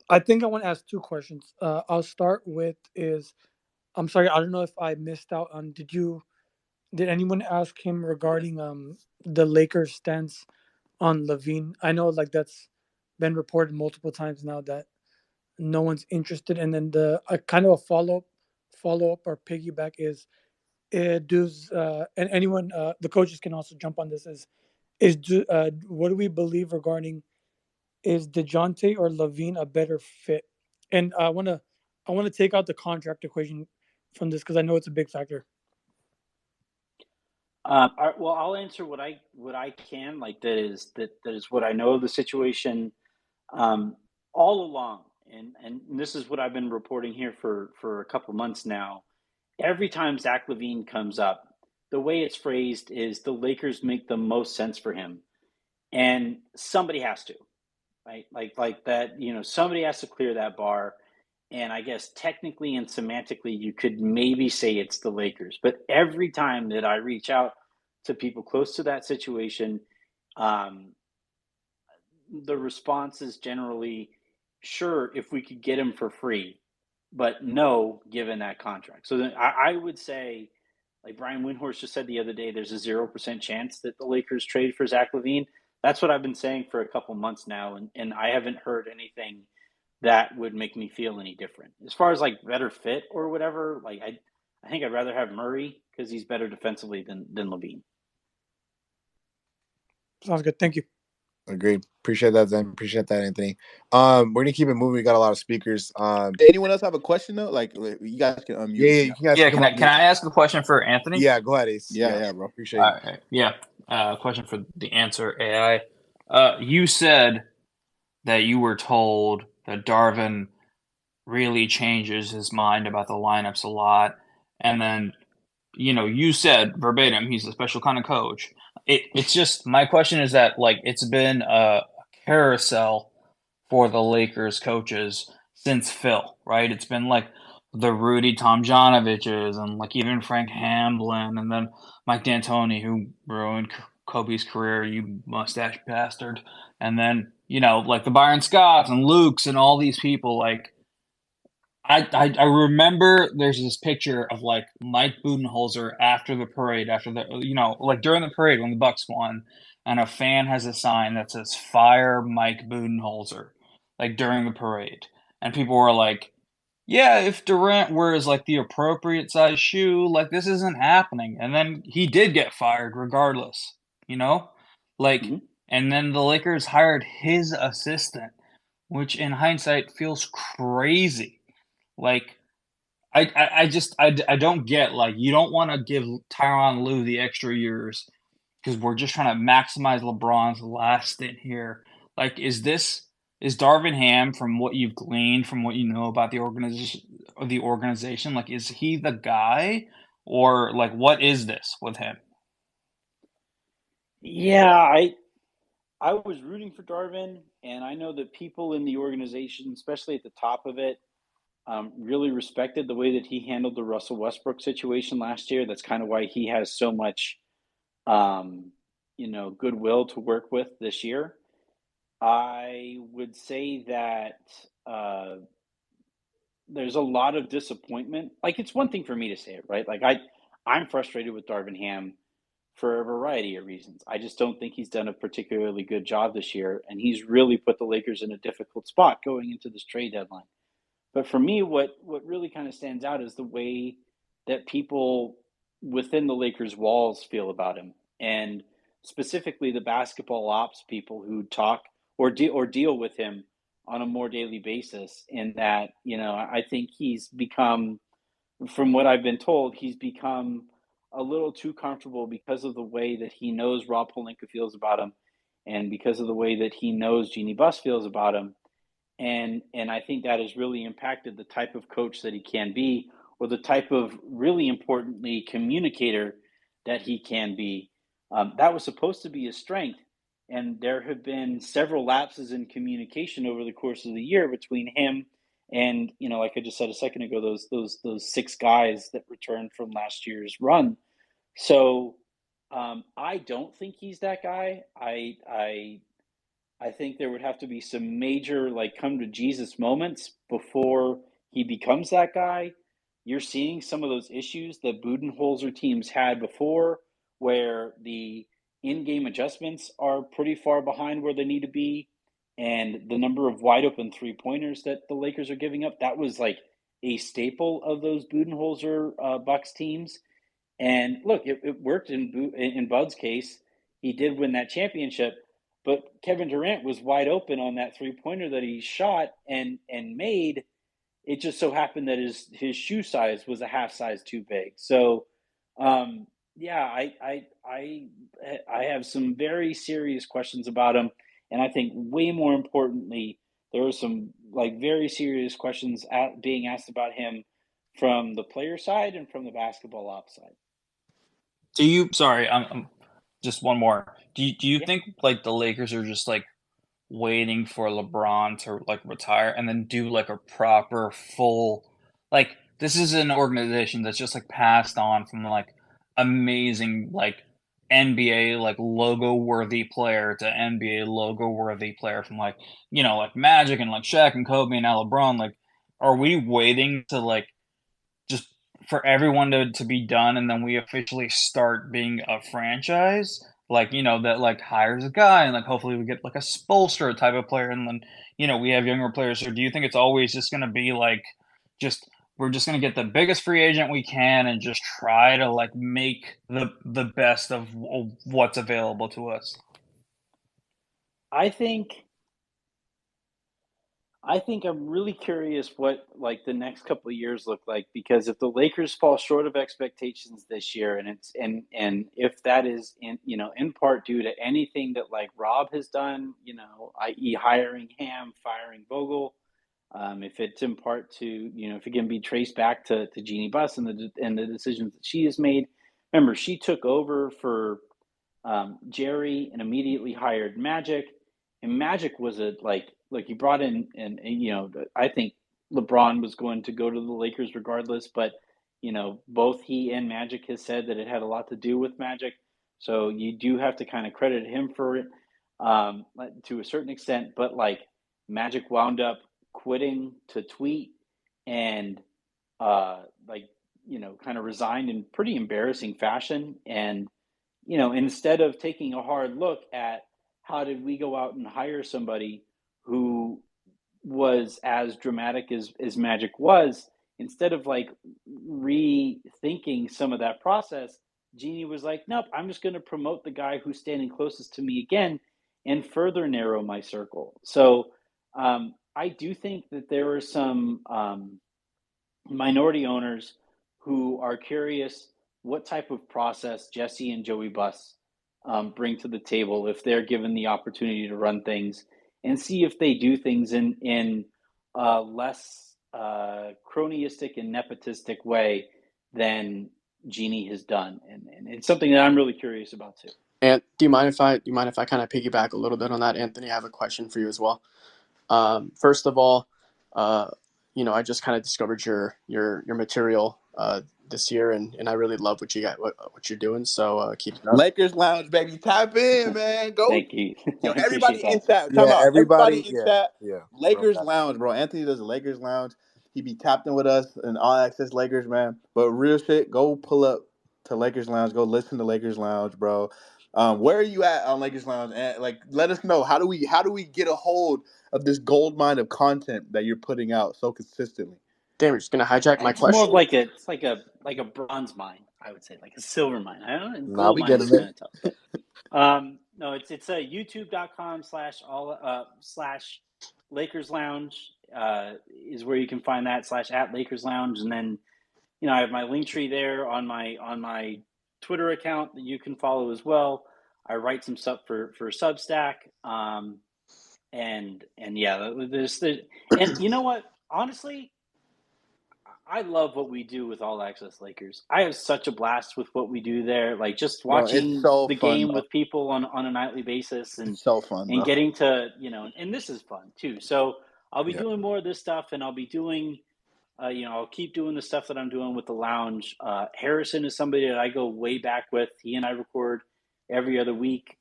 I think I want to ask two questions. I'll start with is I'm sorry, I don't know if I missed out on. Did anyone ask him regarding the Lakers' stance on Levine? I know like that's been reported multiple times now that no one's interested. And then the kind of a follow up or piggyback is does and anyone the coaches can also jump on this what do we believe regarding is DeJounte or Levine a better fit? And I want to take out the contract equation from this because I know it's a big factor. Well, I'll answer what I can. Like that is what I know of the situation um, all along, and this is what I've been reporting here for a couple months now. Every time Zach LaVine comes up, the way it's phrased is the Lakers make the most sense for him, and somebody has to, right? Like that, somebody has to clear that bar. And I guess technically and semantically, you could maybe say it's the Lakers. But every time that I reach out to people close to that situation, um, the response is generally, sure, if we could get him for free, but no, given that contract. So then I would say, like Brian Windhorst just said the other day, there's a 0% chance that the Lakers trade for Zach LaVine. That's what I've been saying for a couple months now, and I haven't heard anything that would make me feel any different. As far as like better fit or whatever, like I think I'd rather have Murray because he's better defensively than LaVine. Sounds good. Thank you. Agreed. Appreciate that, Zen. Appreciate that, Anthony. We're gonna keep it moving. We got a lot of speakers. Anyone else have a question though? Like you guys can unmute. Yeah, you guys Yeah, come can I ask a question for Anthony? Yeah, go ahead, Ace. Yeah, bro. Appreciate All you. right. Yeah. Question for the answer AI. You said that you were told that Darvin really changes his mind about the lineups a lot, and then you said verbatim he's a special kind of coach. It's just my question is that like it's been a carousel for the Lakers coaches since Phil, right? It's been like the Rudy Tomjanoviches and like even Frank Hamblin and then Mike D'Antoni who ruined Kobe's career, you mustache bastard. And then, like the Byron Scotts and Luke's and all these people like I remember there's this picture of like Mike Budenholzer after the parade, after the like during the parade when the Bucks won, and a fan has a sign that says "Fire Mike Budenholzer," like during the parade, and people were like, "Yeah, if Durant wears like the appropriate size shoe, like this isn't happening," and then he did get fired regardless, like, and then the Lakers hired his assistant, which in hindsight feels crazy. Like, I don't get like you don't want to give Tyronn Lue the extra years because we're just trying to maximize LeBron's last stint here. Like, is Darvin Ham from what you've gleaned from what you know about the organization? Like, is he the guy or like what is this with him? Yeah, I was rooting for Darvin, and I know that people in the organization, especially at the top of it, really respected the way that he handled the Russell Westbrook situation last year. That's kind of why he has so much, goodwill to work with this year. I would say that there's a lot of disappointment. Like it's one thing for me to say it, right? Like I'm frustrated with Darvin Ham for a variety of reasons. I just don't think he's done a particularly good job this year, and he's really put the Lakers in a difficult spot going into this trade deadline. But for me, what really kind of stands out is the way that people within the Lakers walls feel about him, and specifically the basketball ops people who talk or deal with him on a more daily basis. In that, I think he's become, from what I've been told, he's become a little too comfortable because of the way that he knows Rob Pelinka feels about him, and because of the way that he knows Jeannie Buss feels about him. And I think that has really impacted the type of coach that he can be, or the type of, really importantly, communicator that he can be. That was supposed to be his strength, and there have been several lapses in communication over the course of the year between him and, like I just said a second ago, those 6 guys that returned from last year's run. So I don't think he's that guy. I think there would have to be some major like come to Jesus moments before he becomes that guy. You're seeing some of those issues that Budenholzer teams had before, where the in-game adjustments are pretty far behind where they need to be, and the number of wide open three-pointers that the Lakers are giving up, that was like a staple of those Budenholzer Bucks teams. And look, it worked in Bud's case. He did win that championship, but Kevin Durant was wide open on that three-pointer that he shot and made. It just so happened that his shoe size was a half size too big. So, yeah, I have some very serious questions about him, and I think way more importantly, there are some like very serious questions being asked about him from the player side and from the basketball ops side. Do you? Sorry, I'm just one more. Do you think like the Lakers are just like waiting for LeBron to like retire and then do like a proper full like this is an organization that's just like passed on from like amazing like NBA like logo worthy player to NBA logo worthy player from like like Magic and like Shaq and Kobe and now LeBron. Like, are we waiting to like just for everyone to be done and then we officially start being a franchise like that like hires a guy and like hopefully we get like a Spoelstra type of player and then we have younger players? Or do you think it's always just going to be like just we're just going to get the biggest free agent we can and just try to like make the best of what's available to us? I think I'm really curious what like the next couple of years look like, because if the Lakers fall short of expectations this year, and it's and if that is in part due to anything that like Rob has done, i.e. hiring Ham, firing Vogel, if it's in part to if it can be traced back to Jeannie Buss and the decisions that she has made. Remember, she took over for Jerry and immediately hired Magic, and Magic was he brought in and I think LeBron was going to go to the Lakers regardless, but both he and Magic has said that it had a lot to do with Magic, so you do have to kind of credit him for it to a certain extent. But like Magic wound up quitting to tweet and kind of resigned in pretty embarrassing fashion. And instead of taking a hard look at how did we go out and hire somebody who was as dramatic as Magic was, instead of like rethinking some of that process, Jeannie was like, nope, I'm just going to promote the guy who's standing closest to me again and further narrow my circle. So I do think that there are some minority owners who are curious what type of process Jesse and Joey Buss bring to the table if they're given the opportunity to run things, and see if they do things in a less cronyistic and nepotistic way than Jeannie has done, and it's something that I'm really curious about too. And do you mind if I kind of piggyback a little bit on that, Anthony? I have a question for you as well. First of all, I just kind of discovered your material this year, and I really love what you got, what you're doing. So keep it up. Lakers Lounge, baby, tap in, man. Go. Thank you. Yo, I everybody appreciate in that. chat. Yeah, Time out. Everybody in yeah, chat. yeah. Lakers Lounge, bro. Anthony does the Lakers Lounge. He be tapped in with us and all access Lakers, man. But real shit, go pull up to Lakers Lounge. Go listen to Lakers Lounge, bro. Where are you at on Lakers Lounge? And like, let us know. How do we get a hold of this gold mine of content that you're putting out so consistently? Damn, you're just gonna hijack my It's question. more of like a bronze mine, I would say, like a silver mine. I don't know. Nah, Gold we mine get is it. kind of tough. No, it's youtube.com/Lakers Lounge is where you can find that /at Lakers Lounge, and then I have my link tree there on my Twitter account that you can follow as well. I write some stuff for Substack, and yeah, and you know what? Honestly, I love what we do with All Access Lakers. I have such a blast with what we do there. Like just watching it's so the fun, game bro. with people on a nightly basis, and It's so fun, bro. and getting to and this is fun too. So I'll be Yeah. doing more of this stuff, and I'll be doing I'll keep doing the stuff that I'm doing with the lounge. Harrison is somebody that I go way back with. He and I record every other week.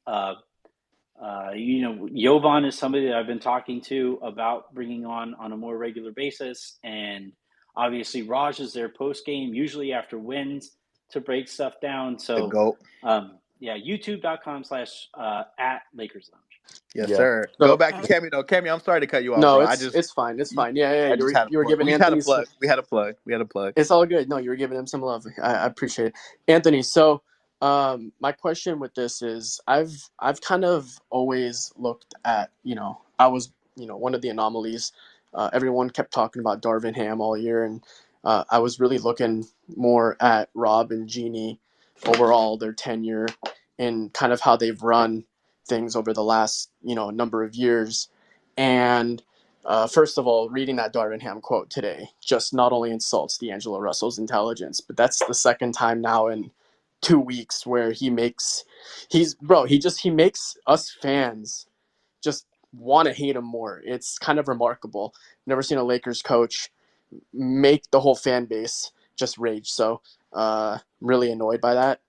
Jovan is somebody that I've been talking to about bringing on a more regular basis. And obviously Raj is there post game, usually after wins, to break stuff down. The So, GOAT. youtube.com/@Lakers Lounge. Yes, Yeah. sir. So Go back to Cammy though. Cammy, I'm sorry to cut you off, no, bro. it's fine. It's fine. Yeah. I just had a You were plug. giving We had a Anthony plug. We had a plug. It's all good. No, you were giving him some love. I appreciate it, Anthony. So, my question with this is, I've kind of always looked at, I was, one of the anomalies. Everyone kept talking about Darvin Ham all year, and I was really looking more at Rob and Jeannie overall, their tenure, and kind of how they've run things over the last, number of years, and. First of all, reading that Darvin Ham quote today just not only insults D'Angelo Russell's intelligence, but that's the second time now in 2 weeks where he makes us fans just want to hate him more. It's kind of remarkable. Never seen a Lakers coach make the whole fan base just rage. So, really annoyed by that.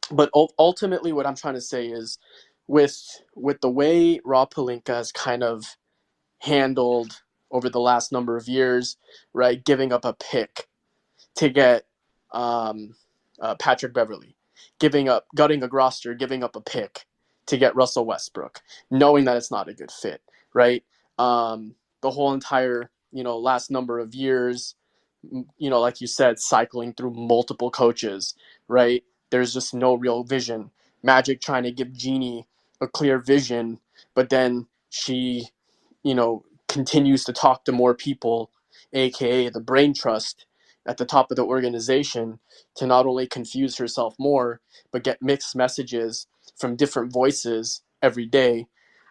But ultimately, what I'm trying to say is, with the way Rob Pelinka has kind of handled over the last number of years, right? Giving up a pick to get Patrick Beverly, gutting a roster, giving up a pick to get Russell Westbrook, knowing that it's not a good fit, right? The whole entire, last number of years, like you said, cycling through multiple coaches, right? There's just no real vision. Magic trying to give Jeannie a clear vision, but then she continues to talk to more people, aka the brain trust at the top of the organization, to not only confuse herself more, but get mixed messages from different voices every day.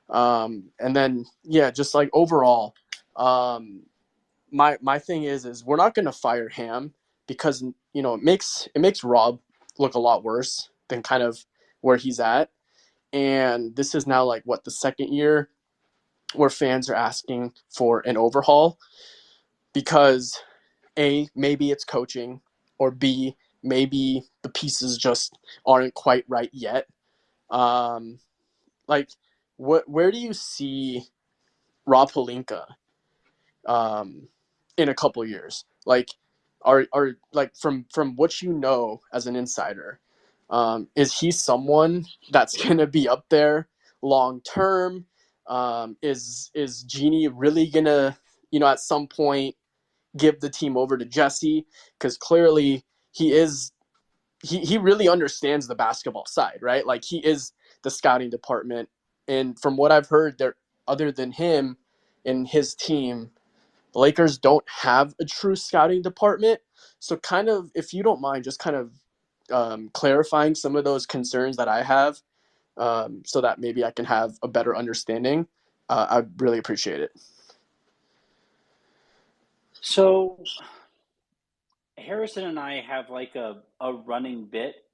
And then, just like overall, my thing is we're not going to fire Ham because, it makes Rob look a lot worse than kind of where he's at. And this is now like the second year where fans are asking for an overhaul because A, maybe it's coaching, or B, maybe the pieces just aren't quite right yet. Where do you see Rob Pelinka in a couple years? Are from what you know as an insider, is he someone that's gonna be up there long term? Is Jeannie really gonna, at some point give the team over to Jesse? Because clearly he really understands the basketball side, right? Like, he is the scouting department, and from what I've heard, there, other than him and his team, the Lakers don't have a true scouting department. So, kind of, if you don't mind, just kind of clarifying some of those concerns that I have, so that maybe I can have a better understanding. I'd really appreciate it. So Harrison and I have like a running bit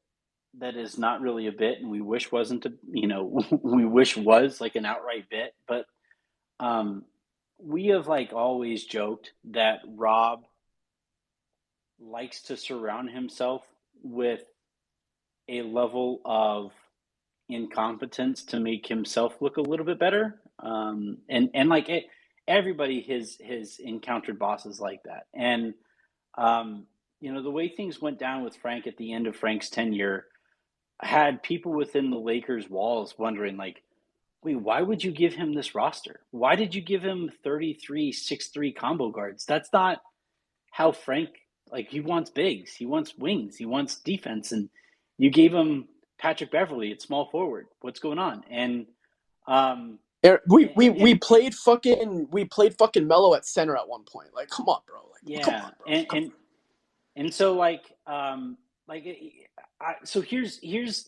that is not really a bit, and we wish wasn't we wish was like an outright bit, but we have like always joked that Rob likes to surround himself with a level of incompetence to make himself look a little bit better. And like everybody has encountered bosses like that. And the way things went down with Frank at the end of Frank's tenure had people within the Lakers walls wondering, like, wait, why would you give him this roster? Why did you give him 33 6'3" combo guards? That's not how Frank, like, he wants bigs, he wants wings, he wants defense, and you gave him Patrick Beverly at small forward. What's going on? And we played fucking Melo at center at one point. Like, come on, bro. Like, come on, bro. And so so here's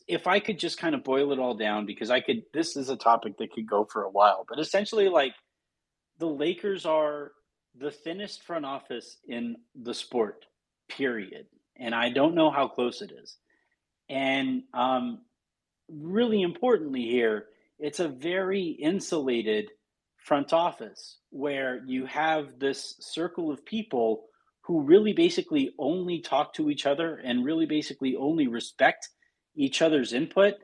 if I could just kind of boil it all down, because this is a topic that could go for a while, but essentially, like, the Lakers are the thinnest front office in the sport, period. And I don't know how close it is. And really importantly here, it's a very insulated front office where you have this circle of people who really basically only talk to each other and really basically only respect each other's input.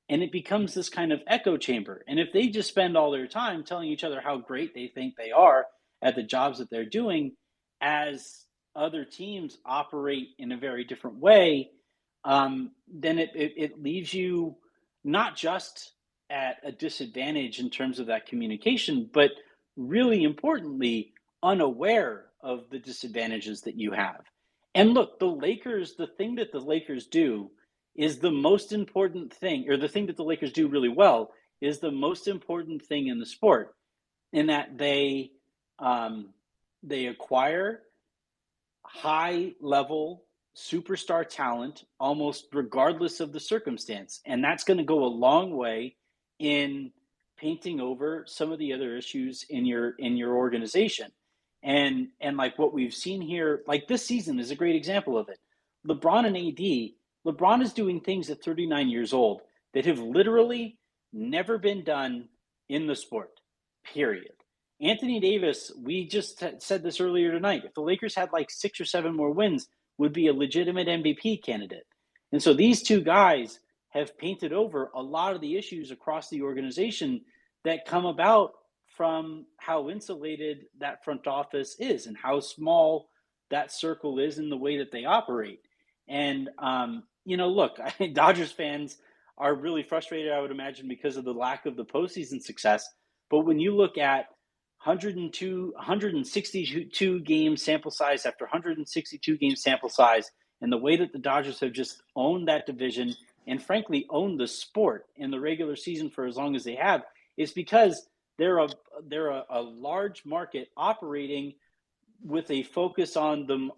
And it becomes this kind of echo chamber. And if they just spend all their time telling each other how great they think they are at the jobs that they're doing, as other teams operate in a very different way, then it leaves you not just at a disadvantage in terms of that communication, but really importantly, unaware of the disadvantages that you have. And look, the thing that the Lakers do is the most important thing, or the thing that the Lakers do really well is the most important thing in the sport, in that they acquire high level superstar talent almost regardless of the circumstance, and that's going to go a long way in painting over some of the other issues in your organization. And like what we've seen here, like this season is a great example of it. LeBron and AD, LeBron is doing things at 39 years old that have literally never been done in the sport, period. Anthony Davis, we just said this earlier tonight, if the Lakers had like 6 or 7 more wins, would be a legitimate MVP candidate. And so these two guys have painted over a lot of the issues across the organization that come about from how insulated that front office is and how small that circle is in the way that they operate. And, look, Dodgers fans are really frustrated, I would imagine, because of the lack of the postseason success. But when you look at 162 game sample size after 162 game sample size, and the way that the Dodgers have just owned that division and frankly owned the sport in the regular season for as long as they have, is because they're a large market operating with a focus on the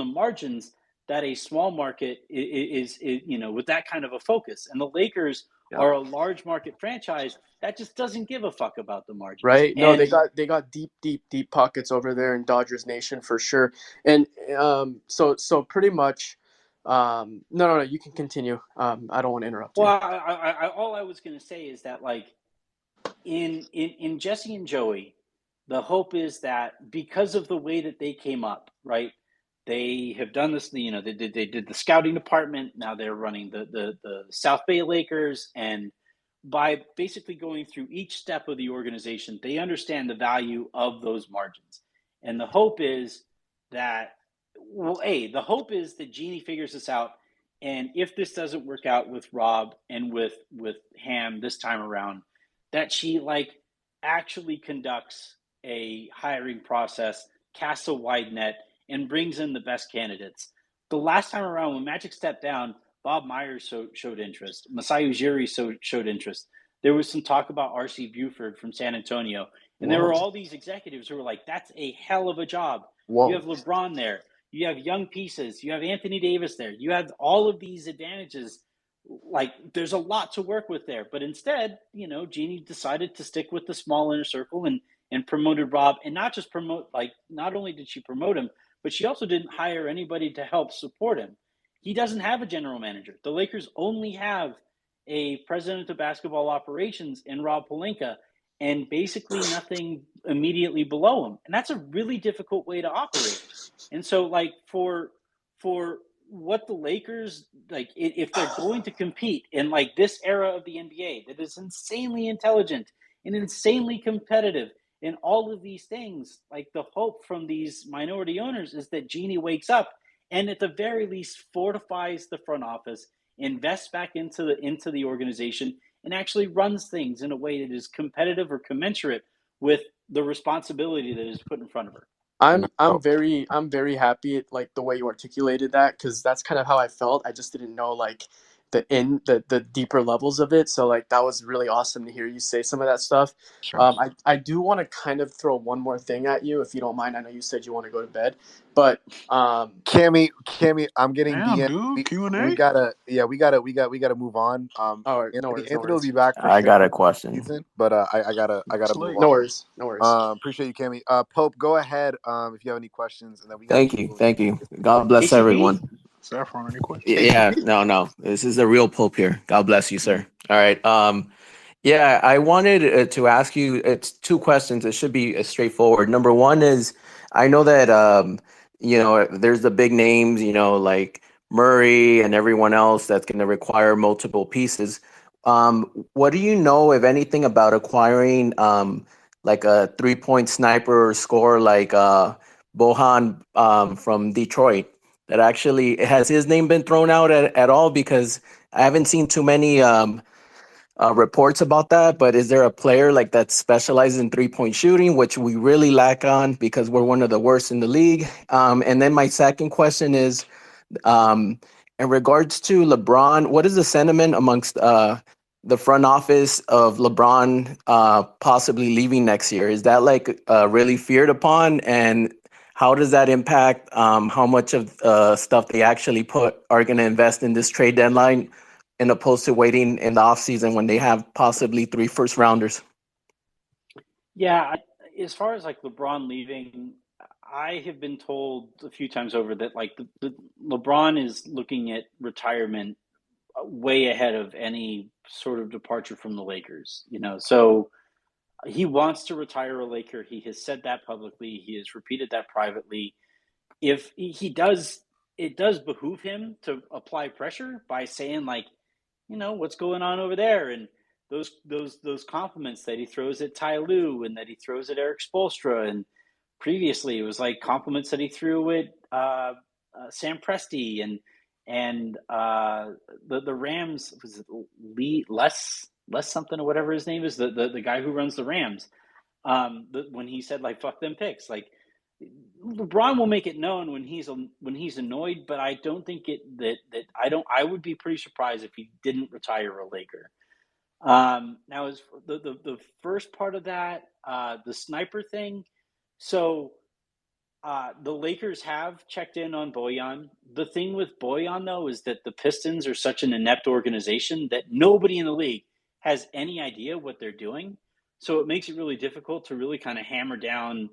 margins that a small market is with that kind of a focus. And the Lakers are a large market franchise that just doesn't give a fuck about the margins. Right? No, and they got deep pockets over there in Dodgers Nation for sure. And so pretty much, no, you can continue. I don't want to interrupt you. Well, I all I was going to say is that, like, in Jesse and Joey, the hope is that because of the way that they came up, right? They have done this. They did the scouting department. Now they're running the South Bay Lakers, and by basically going through each step of the organization, they understand the value of those margins. And the hope is that, the hope is that Jeannie figures this out. And if this doesn't work out with Rob and with Ham this time around, that she actually conducts a hiring process, casts a wide net, and brings in the best candidates. The last time around, when Magic stepped down, Bob Myers showed interest. Masai Ujiri showed interest. There was some talk about R.C. Buford from San Antonio. And there were all these executives who were like, that's a hell of a job. Whoa. You have LeBron there. You have young pieces. You have Anthony Davis there. You have all of these advantages. Like, there's a lot to work with there. But instead, Jeannie decided to stick with the small inner circle and promoted Rob. And not just not only did she promote him, but she also didn't hire anybody to help support him. He doesn't have a general manager. The Lakers only have a president of basketball operations in Rob Pelinka, and basically nothing immediately below him. And that's a really difficult way to operate. And so, for what the Lakers, if they're going to compete in this era of the NBA that is insanely intelligent and insanely competitive and all of these things, the hope from these minority owners is that Jeannie wakes up and at the very least fortifies the front office, invests back into the organization, and actually runs things in a way that is competitive or commensurate with the responsibility that is put in front of her. I'm very happy at the way you articulated that, because that's kind of how I felt. I just didn't know the deeper levels of it. So that was really awesome to hear you say some of that stuff. Sure. I do want to kind of throw one more thing at you, if you don't mind. I know you said you want to go to bed, but Cammy, I'm getting Damn, DM. dude, Q&A? We gotta move on. all right, no worries, Anthony will be back for I sure got a question. season, but I gotta move Slay. on. No worries. Appreciate you, Cammy. Pope, go ahead. If you have any questions, and then we. Thank you. God bless KCP? everyone. Saffron, any questions? Yeah, no. This is the real Pope here. God bless you, sir. All right. Yeah, I wanted to ask you. It's 2 questions. It should be straightforward. Number one is, I know that there's the big names, like Murray and everyone else that's going to require multiple pieces. What do you know, if anything, about acquiring like a 3-point sniper or scorer like Bohan from Detroit? That actually, has his name been thrown out at all? Because I haven't seen too many reports about that. But is there a player like that specializes in 3-point shooting, which we really lack on because we're one of the worst in the league? And then my second question is, in regards to LeBron, what is the sentiment amongst the front office of LeBron possibly leaving next year? Is that like really feared upon? And how does that impact how much of stuff they actually are going to invest in this trade deadline, in opposed to waiting in the offseason when they have possibly 3 first rounders? Yeah, as far as like LeBron leaving, I have been told a few times over that like the LeBron is looking at retirement way ahead of any sort of departure from the Lakers, So he wants to retire a Laker. He has said that publicly. He has repeated that privately. If he does, it does behoove him to apply pressure by saying like, what's going on over there, and those compliments that he throws at Ty Lue and that he throws at Eric Spoelstra, and previously it was like compliments that he threw at Sam Presti and the Rams, was it Lee less something or whatever his name is, the guy who runs the Rams, when he said like fuck them picks, like LeBron will make it known when he's annoyed, but I don't think I would be pretty surprised if he didn't retire a Laker. Now, as the first part of that, the sniper thing. So the Lakers have checked in on Bojan. The thing with Bojan, though, is that the Pistons are such an inept organization that nobody in the league has any idea what they're doing. So it makes it really difficult to really kind of hammer down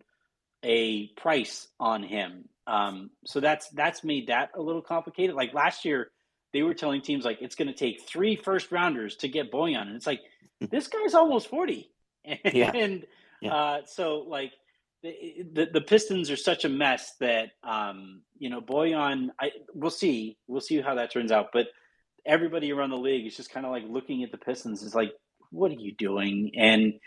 a price on him. So that's made that a little complicated. Like last year, they were telling teams like it's going to take 3 first rounders to get Bojan, and it's like this guy's almost 40, and so like the Pistons are such a mess that Bojan. We'll see how that turns out, but everybody around the league is just kind of like looking at the Pistons is like, what are you doing? And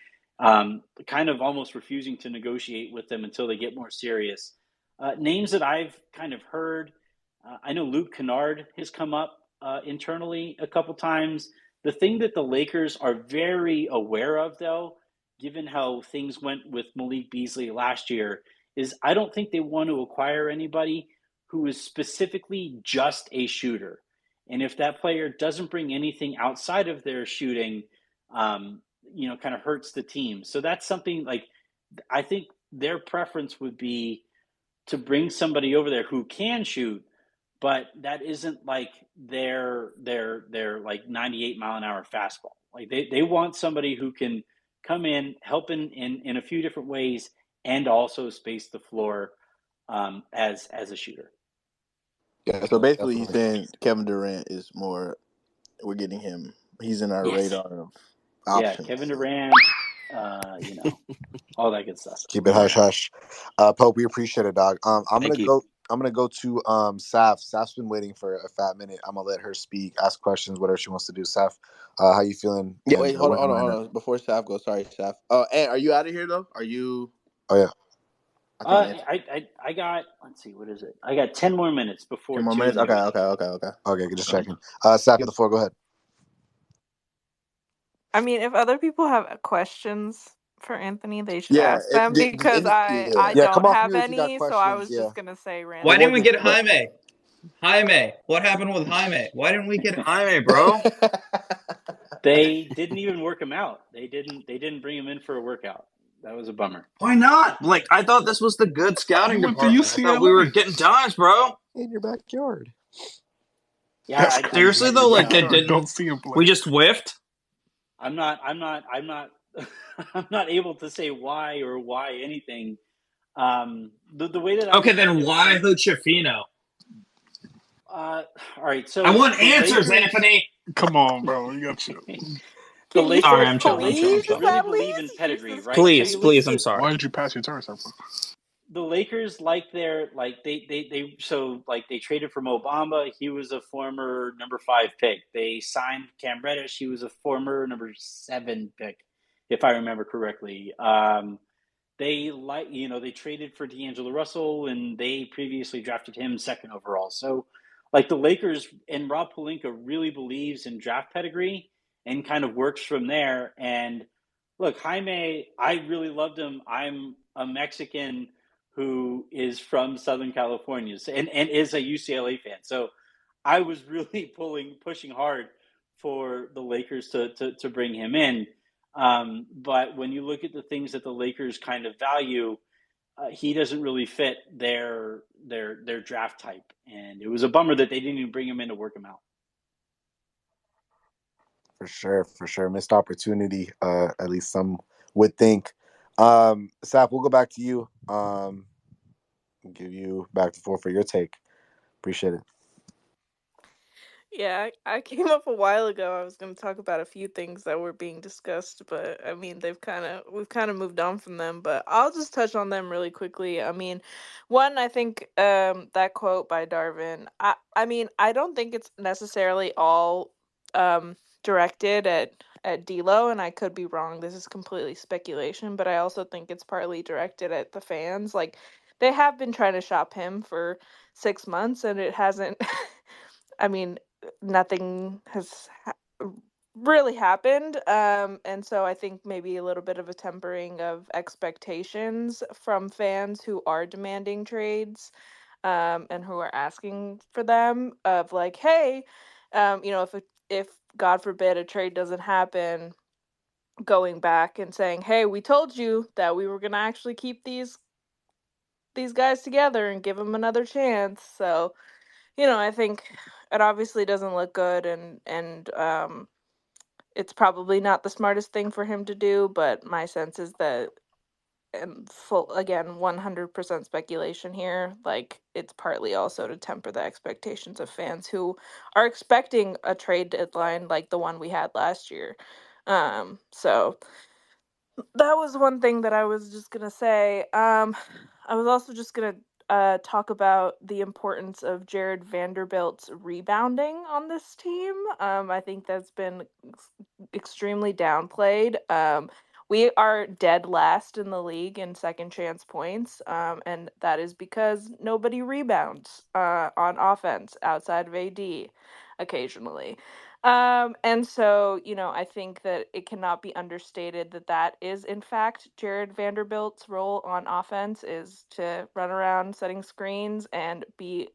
kind of almost refusing to negotiate with them until they get more serious. Names that I've kind of heard, I know Luke Kennard has come up internally a couple times. The thing that the Lakers are very aware of, though, given how things went with Malik Beasley last year, is I don't think they want to acquire anybody who is specifically just a shooter. And if that player doesn't bring anything outside of their shooting, kind of hurts the team. So that's something like I think their preference would be to bring somebody over there who can shoot, but that isn't like their like 98 mile an hour fastball. Like they want somebody who can come in, help in a few different ways, and also space the floor as a shooter. Yeah, so basically he's saying Kevin Durant is more. We're getting him. He's in our radar of options. Yeah, Kevin Durant. All that good stuff. Keep it hush hush. Pope, we appreciate it, dog. I'm gonna go to Saf. Saf's been waiting for a fat minute. I'm gonna let her speak, ask questions, whatever she wants to do. Saf, how you feeling? Yeah, wait, hold on. Before Saf goes, sorry, Saf. And are you out of here though? Are you? Oh yeah. I got. Let's see, what is it? I got 10 more minutes before. 10 more minutes. Okay. Just checking. Saf, you have the floor. Go ahead. I mean, if other people have questions for Anthony, they should ask them because I don't have any. So I was just gonna say random. Why didn't we get Jaime? Jaime, what happened with Jaime? Why didn't we get Jaime, bro? They didn't even work him out. They didn't bring him in for a workout. That was a bummer. Why not? Like, I thought this was the good scouting department. I thought we were getting dimes, bro. In your backyard. Yeah. Seriously though, like they didn't. Don't see him play. We just whiffed. I'm not able to say why anything. The way that then why Hood-Schifino? All right, so I want answers, Anthony. Come on, bro. You got to. The Lakers, sorry, I'm chilling. really believe in pedigree, right? Please, I'm sorry. Why did you pass your turn, sir? the Lakers like their they traded for Mo Bamba. He was a former number 5 pick. They signed Cam Reddish. He was a former number 7 pick, if I remember correctly. They they traded for D'Angelo Russell, and they previously drafted him 2nd overall. So, like the Lakers and Rob Pelinka really believes in draft pedigree and kind of works from there. And look, Jaime, I really loved him. I'm a Mexican who is from Southern California and is a UCLA fan. So I was really pushing hard for the Lakers to bring him in. But when you look at the things that the Lakers kind of value, he doesn't really fit their draft type. And it was a bummer that they didn't even bring him in to work him out. For sure. Missed opportunity, at least some would think. Saf, we'll go back to you. Give you back the floor for your take. Appreciate it. Yeah, I came up a while ago. I was going to talk about a few things that were being discussed, but I mean, we've kind of moved on from them, but I'll just touch on them really quickly. I mean, one, I think that quote by Darvin, I mean, I don't think it's necessarily all directed at D'Lo, and I could be wrong. This is completely speculation, but I also think it's partly directed at the fans. Like, they have been trying to shop him for 6 months, and it hasn't. I mean, nothing has really happened. And so I think maybe a little bit of a tempering of expectations from fans who are demanding trades, and who are asking for them of like, hey, if God forbid a trade doesn't happen, going back and saying, hey, we told you that we were going to actually keep these guys together and give them another chance. So, I think it obviously doesn't look good, and it's probably not the smartest thing for him to do, but my sense is that, and full again, 100% speculation here, like it's partly also to temper the expectations of fans who are expecting a trade deadline like the one we had last year. So that was one thing that I was just gonna say. I was also just gonna talk about the importance of Jared Vanderbilt's rebounding on this team. I think that's been extremely downplayed. We are dead last in the league in second chance points, and that is because nobody rebounds on offense outside of AD occasionally. And so, I think that it cannot be understated that that is, in fact, Jared Vanderbilt's role on offense is to run around setting screens and be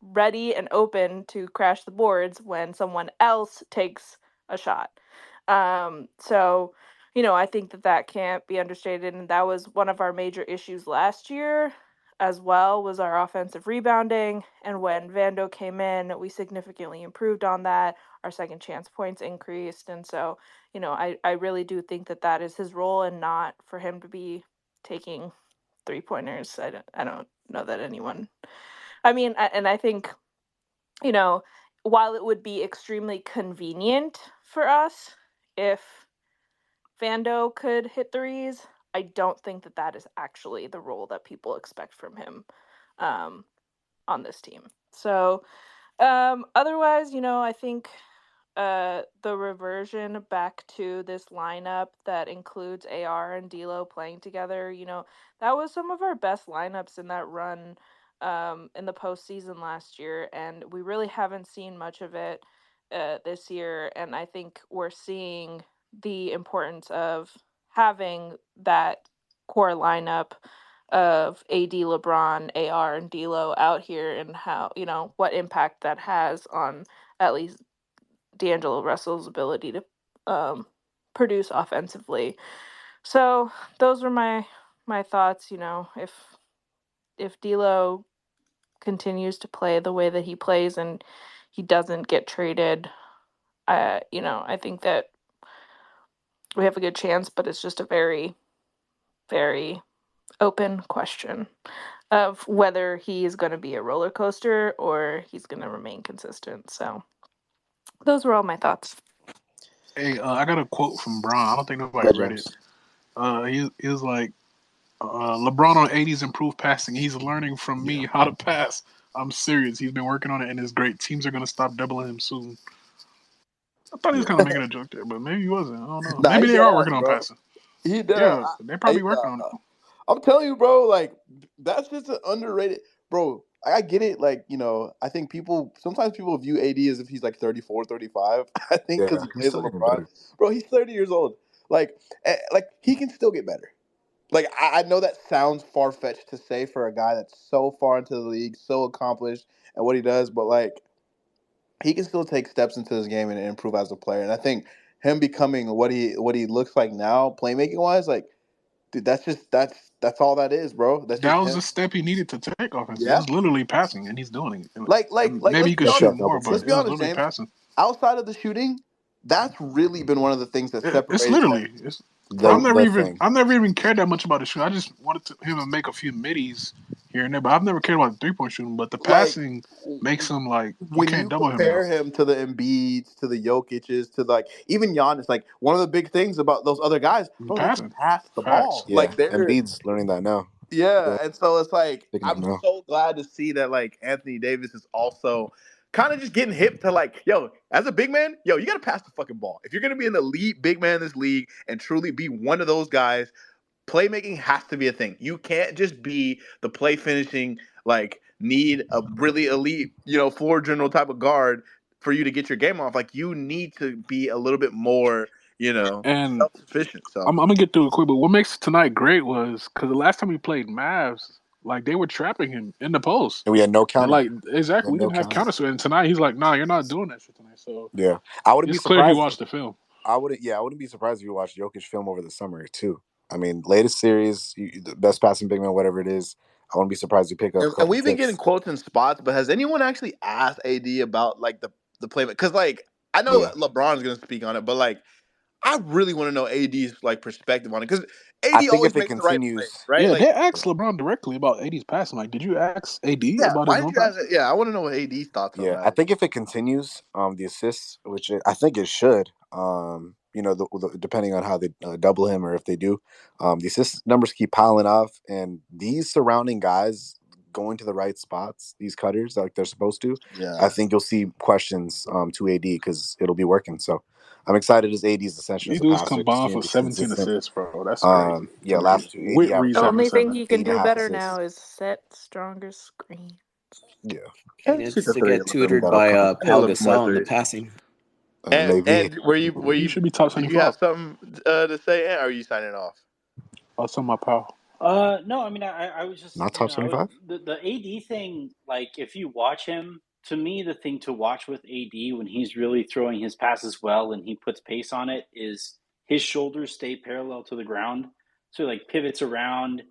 ready and open to crash the boards when someone else takes a shot. So, I think that can't be understated, and that was one of our major issues last year as well, was our offensive rebounding. And when Vando came in, we significantly improved on that. Our second chance points increased. And so, I really do think that is his role, and not for him to be taking 3-pointers. I don't know that anyone, I mean, and I think, while it would be extremely convenient for us if Vando could hit threes, I don't think that is actually the role that people expect from him on this team. So, otherwise, I think the reversion back to this lineup that includes AR and D'Lo playing together, that was some of our best lineups in that run in the postseason last year, and we really haven't seen much of it this year. And I think we're seeing the importance of having that core lineup of AD, LeBron, AR, and D'Lo out here, and how, what impact that has on at least D'Angelo Russell's ability to produce offensively. So those were my thoughts. If D'Lo continues to play the way that he plays and he doesn't get traded, I think that we have a good chance, but it's just a very, very open question of whether he is going to be a roller coaster or he's going to remain consistent. So those were all my thoughts. Hey, I got a quote from Bron. I don't think nobody read it. He was like, LeBron on 80's improved passing. He's learning from me how to pass. I'm serious. He's been working on it, and it's great. Teams are going to stop doubling him soon. I thought he was kind of making a joke there, but maybe he wasn't. I don't know. Nah, Maybe he they dead are ass, working on bro. passing. He dead Yeah, ass. they're probably working on it. I'm telling you, bro. Like that's just an underrated, bro. I get it. Like I think sometimes people view AD as if he's like 34, 35. I think because Yeah, he he's plays still with getting LeBron, better. bro. He's 30 years old. Like he can still get better. Like I know that sounds far fetched to say for a guy that's so far into the league, so accomplished at what he does, but like he can still take steps into his game and improve as a player. And I think him becoming what he looks like now, playmaking wise, like dude, that's all that is, bro. That's That just was the him. step he needed to take offense. It Yeah. was literally passing, and he's doing it. And Like maybe let's he be could Just shoot honest. that more, double but Let's team. it be was honest, literally James. passing. Outside of the shooting, that's really been one of the things that It's separated him literally. from I've never even cared that much about the shoot. I just wanted him to make a few middies here and there, but I've never cared about the 3-point shooting. But the like passing makes him like you when can't you double him now. compare him to the Embiids, to the Jokic's, to like even Giannis, like one of the big things about those other guys, bro, they can Passing, pass the facts. ball. Yeah, Like they're Embiid's learning that now. yeah, Yeah, and so it's like picking up I'm now. so glad to see that like Anthony Davis is also kind of just getting hip to like, yo, as a big man, yo, you gotta pass the fucking ball. If you're gonna be an elite big man in this league and truly be one of those guys, playmaking has to be a thing. You can't just be the play finishing, like need a really elite, floor general type of guard for you to get your game off. Like you need to be a little bit more, And self sufficient. So I'm gonna get through it quick. But what makes tonight great was because the last time we played Mavs, like they were trapping him in the post. And we had no And counter. like We exactly, had we no didn't have counter. counter. And tonight he's like, "Nah, you're not doing that shit tonight." So Yeah, I wouldn't be it's clear he surprised. watched the film. I wouldn't. Yeah, I wouldn't be surprised if you watched Jokic film over the summer too. I mean, latest series, the best passing big man, whatever it is. I wouldn't be surprised if you pick up a and couple we've been getting ticks. quotes in spots, but has anyone actually asked AD about like the play? Because like I know Yeah, LeBron's gonna speak on it, but like I really want to know AD's like perspective on it because I AD think always if it makes the right plays, continues, right? Yeah, Like they asked LeBron directly about AD's passing. Like, did you ask AD yeah, about why his did own you ask? passing? Yeah, I want to know what AD's thoughts on yeah, I that. think if it continues, the assists, I think it should, depending on how they double him or if they do, the assist numbers keep piling off, and these surrounding guys going to the right spots, these cutters like they're supposed to, I Yeah, think you'll see questions to AD because it'll be working. So I'm excited as AD's ascension These as a dudes passer, just combined for being 17 consistent. assists, bro. That's crazy Yeah, to me. last two AD With Reeves The averaging having only thing 7. he can eight and a do half better assists. now is set stronger screen. Yeah, He I just think needs that's to what I need get a little bit tutored more. that'll by come. I need a Pau little bit more Gasol in the threes. passing. And Maybe He should be top did you have 75. something to say, Ant, or are you signing off? Oh, some of my pal. No, I mean, I was just, not top I was 75. the AD thing. Like, if you watch him, to me, the thing to watch with AD when he's really throwing his passes well and he puts pace on it is his shoulders stay parallel to the ground, so he, like, pivots around.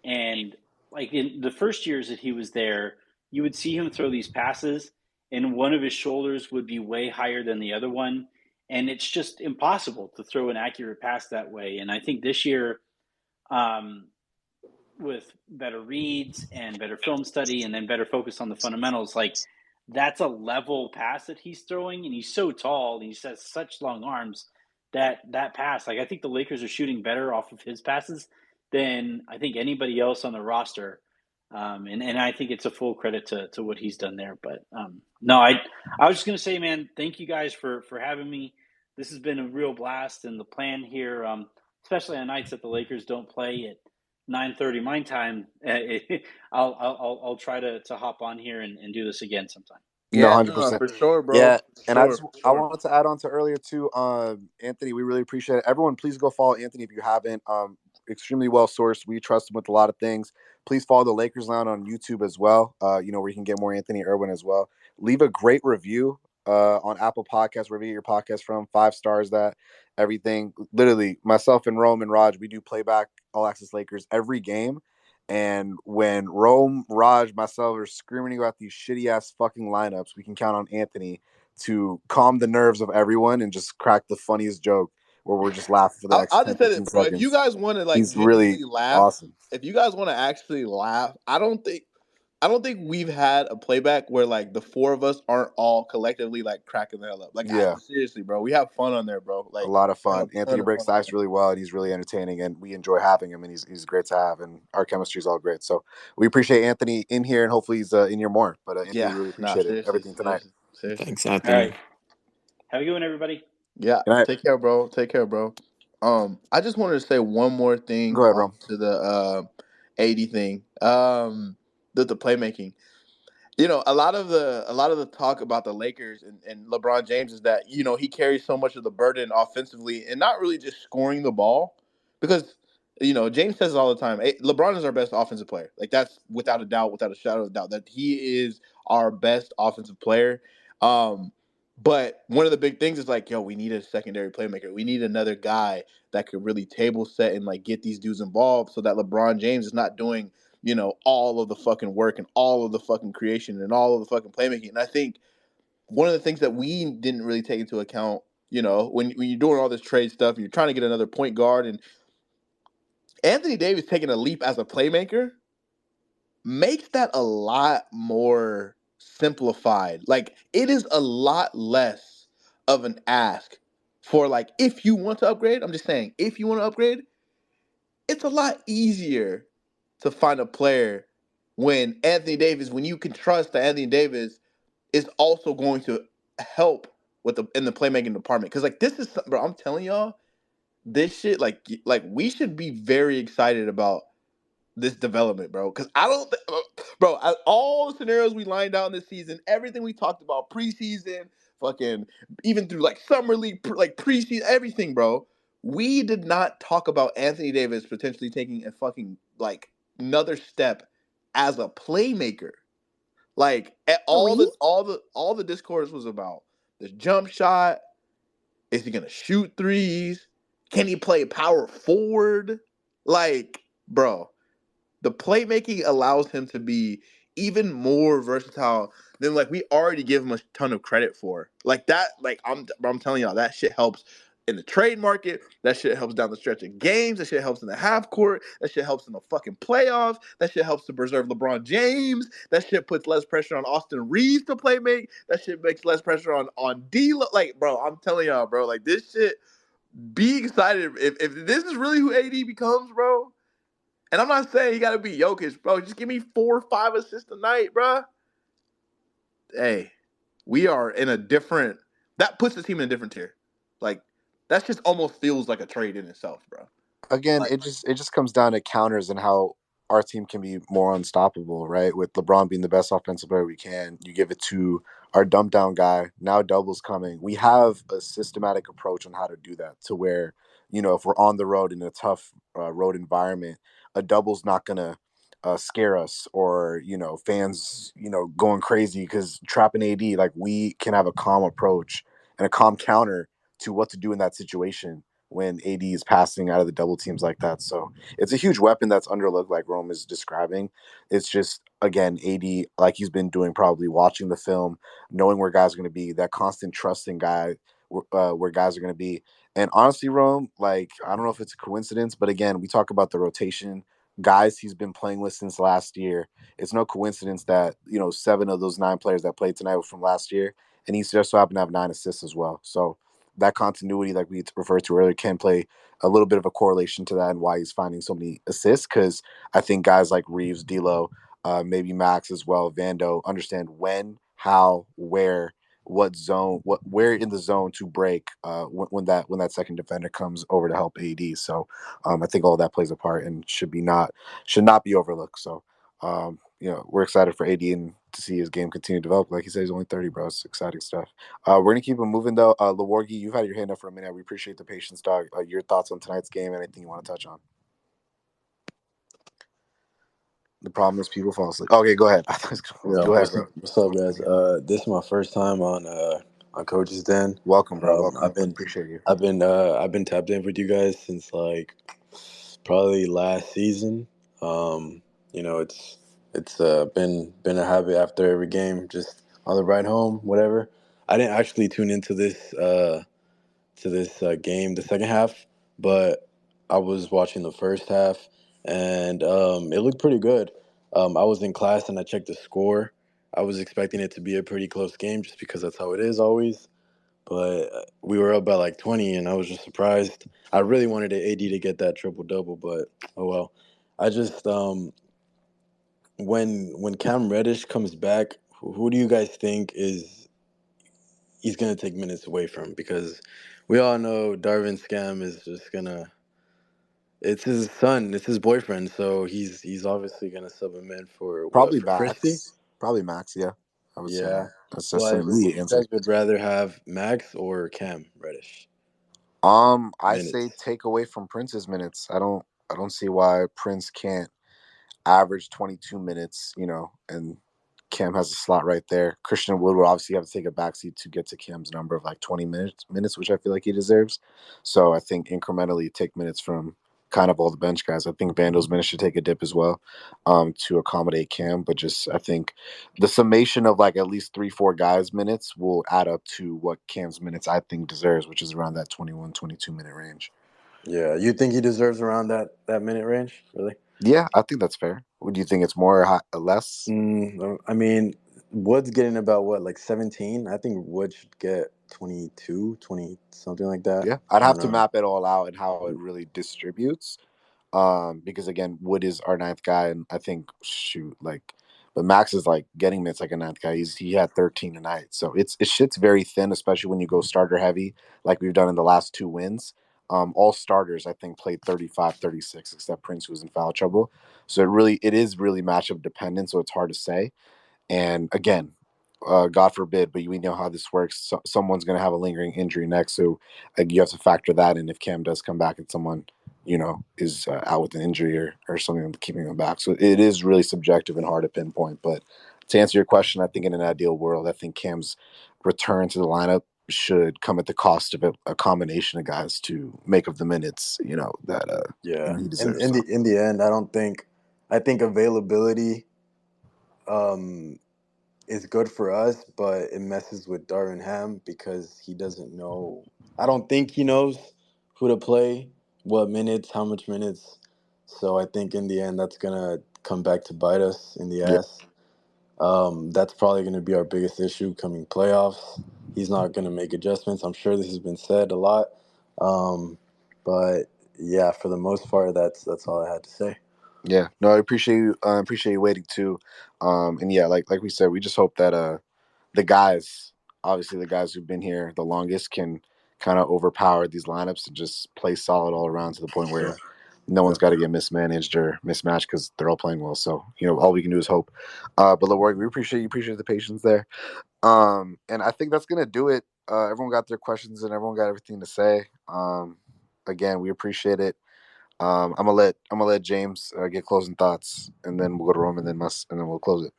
And like in the first years that he was there, you would see him throw these passes, and one of his shoulders would be way higher than the other one, and it's just impossible to throw an accurate pass that way. And I think this year, um, with better reads and better film study and then better focus on the fundamentals, like that's a level pass that he's throwing, and he's so tall and he has such long arms that that pass, like I think the Lakers are shooting better off of his passes than I think anybody else on the roster. And I think it's a full credit to what he's done there. But no, I was just gonna say, man, thank you guys for having me. This has been a real blast, and the plan here, especially on nights that the Lakers don't play at 9:30 my time, I'll try to hop on here and do this again sometime. No, Yeah, no, 100%. for sure, bro. Yeah, For and I sure, just for I sure. wanted to add on to earlier too, Anthony. We really appreciate it. Everyone, please go follow Anthony if you haven't. Extremely well sourced. We trust him with a lot of things. Please follow the Lakers Lounge on YouTube as well. Where you can get more Anthony Irwin as well. Leave a great review on Apple Podcasts, wherever you get your podcast from. 5 stars, that everything. Literally, myself and Rome and Raj, we do playback All Access Lakers every game. And when Rome, Raj, myself are screaming about these shitty ass fucking lineups, we can count on Anthony to calm the nerves of everyone and just crack the funniest joke where we're just laughing for the next I'll 10, just say 15 this, bro. If you seconds. guys want to like He's really genuinely laugh, awesome. if you guys want to actually laugh, I don't think I don't think we've had a playback where like the four of us aren't all collectively like cracking the hell up. Like Yeah, seriously, bro, we have fun on there, bro. a Like lot of we have fun. a ton Anthony of breaks fun the on ice really well, and he's really entertaining, and we enjoy having him, and he's great to have, and our chemistry is all great. So we appreciate Anthony in here, and hopefully he's in here more. But there. Anthony, Yeah, really nah, appreciate it, seriously, everything tonight. seriously. Thanks, All right. Anthony. Have a good one, everybody. Yeah, Good night. take care, bro. Take care, bro. I just wanted to say one more thing Go ahead, bro. to the AD thing. The playmaking. A lot of the talk about the Lakers and LeBron James is that he carries so much of the burden offensively and not really just scoring the ball, because James says it all the time. LeBron is our best offensive player. Like that's without a doubt, without a shadow of a doubt, that he is our best offensive player. But one of the big things is like, yo, we need a secondary playmaker. We need another guy that could really table set and like get these dudes involved, so that LeBron James is not doing all of the fucking work and all of the fucking creation and all of the fucking playmaking. And I think one of the things that we didn't really take into account, when you're doing all this trade stuff and you're trying to get another point guard, and Anthony Davis taking a leap as a playmaker makes that a lot more simplified. Like it is a lot less of an ask for like, if you want to upgrade, I'm just saying, if you want to upgrade, it's a lot easier to find a player when you can trust that Anthony Davis is also going to help in the playmaking department. Because like this is, bro, I'm telling y'all, this shit, like we should be very excited about this development, bro. Because I don't, bro, all the scenarios we lined out in this season, everything we talked about preseason, fucking even through like summer league, like preseason, everything, bro. We did not talk about Anthony Davis potentially taking a fucking like another step as a playmaker. Like all the discourse was about the jump shot. Is he gonna shoot threes? Can he play power forward? Like, bro, the playmaking allows him to be even more versatile than like we already give him a ton of credit for. Like that, like I'm telling y'all, that shit helps in the trade market. That shit helps down the stretch of games. That shit helps in the half court. That shit helps in the fucking playoffs. That shit helps to preserve LeBron James. That shit puts less pressure on Austin Reeves to play make. That shit makes less pressure on D. Like, bro, I'm telling y'all, bro, like this shit. Be excited if this is really who AD becomes, bro. And I'm not saying he got to be Jokic, bro. Just give me 4 or 5 assists a night, bro. Hey, we are in a different. That puts the team in a different tier. Like that just almost feels like a trade in itself, bro. Again, Like, it just comes down to counters and how our team can be more unstoppable, right? With LeBron being the best offensive player we can, you give it to our dump down guy. Now doubles coming. We have a systematic approach on how to do that, to where if we're on the road in a tough road environment, a double's not gonna scare us, or fans going crazy because trapping AD. Like, we can have a calm approach and a calm counter to what to do in that situation when AD is passing out of the double teams like that. So it's a huge weapon that's underlooked, like Rome is describing. It's just, again, AD, like he's been doing, probably watching the film, knowing where guys are going to be, that constant trusting guy where guys are going to be. And honestly, Rome, like, I don't know if it's a coincidence, but again, we talk about the rotation guys he's been playing with since last year. It's no coincidence that 7 of those 9 players that played tonight were from last year, and he's just so happened to have 9 assists as well. So that continuity, like we referred to earlier, can play a little bit of a correlation to that and why he's finding so many assists. Because I think guys like Reeves, D'Lo, maybe Max as well, Vando, understand when, how, where, what zone, where in the zone to break when that second defender comes over to help AD. So I think all that plays a part and should not be overlooked. So we're excited for AD and to see his game continue to develop. Like he said, he's only 30, bro. It's exciting stuff. We're gonna keep it moving though. Lawargi, you've had your hand up for a minute. We appreciate the patience, dog. Your thoughts on tonight's game? Anything you want to touch on? The problem is people fall asleep. Okay, go ahead. Yeah, Go ahead, bro. what's up, guys? This is my first time on Coach's Den. Welcome, bro. Welcome. I've been Appreciate you. I've been tapped in with you guys since like probably last season. It's been a habit after every game, just on the ride home, whatever. I didn't actually tune into this game, the second half, but I was watching the first half, and it looked pretty good. I was in class and I checked the score. I was expecting it to be a pretty close game just because that's how it is always. But we were up by like 20, and I was just surprised. I really wanted AD to get that triple double, but oh well. I just when Cam Reddish comes back, who do you guys think he's gonna take minutes away from? Because we all know Darvin Scam is just gonna. It's his son, it's his boyfriend, so he's obviously gonna sub him in for what, Probably for Christie? Max. Probably Max. Yeah, I would say Yeah, that. That's an but immediate you guys answer. would rather have Max or Cam Reddish I say minutes? take away from Prince's minutes. I don't see why Prince can't average 22 minutes, and Cam has a slot right there. Christian Wood would obviously have to take a backseat to get to Cam's number of like 20 minutes, which I feel like he deserves. So I think incrementally take minutes from kind of all the bench guys. I think Vando's minutes should take a dip as well, to accommodate Cam. But just I think the summation of like at least 3-4 guys' minutes will add up to what Cam's minutes I think deserves, which is around that 21, 22 minute range. Yeah, you think he deserves around that minute range? Really? Yeah, I think that's fair. Would you think it's more or less? I mean, Wood's getting about what, like 17? I think Wood should get 22, 20, something like that. Yeah, I'd I have don't to know. map it all out and how it really distributes. Because again, Wood is our ninth guy, and I think but Max is like getting minutes like a ninth guy. He had 13 tonight, so it shit's very thin, especially when you go starter heavy, like we've done in the last 2 wins. All starters I think played 35, 36, except Prince, who was in foul trouble. So it is really matchup dependent. So it's hard to say. And again, God forbid, but we know how this works. Someone's going to have a lingering injury next, so you have to factor that in if Cam does come back and someone is out with an injury or something keeping them back. So it is really subjective and hard to pinpoint. But to answer your question, I think in an ideal world, I think Cam's return to the lineup should come at the cost of a combination of guys to make up the minutes, that Yeah. he And deserves. in So. the end, I think availability um is good for us, but it messes with Darvin Ham because he doesn't know. I don't think he knows who to play, what minutes, how much minutes. So I think in the end, that's gonna come back to bite us in the Yeah, ass. That's probably going to be our biggest issue coming playoffs. He's not going to make adjustments. I'm sure this has been said a lot, but yeah, for the most part, that's all I had to say. yeah. No, I appreciate you. Appreciate you waiting too. And yeah, like we said, we just hope that the guys, obviously the guys who've been here the longest, can kind of overpower these lineups and just play solid all around to the point Yeah, where no yeah, one's got to get mismanaged or mismatched because they're all playing well. So all we can do is hope. But Leroy, we appreciate the patience there. And I think that's gonna do it. Everyone got their questions and everyone got everything to say. Again, we appreciate it. I'm gonna let James get closing thoughts, and then we'll go to Rome, and then we'll close it.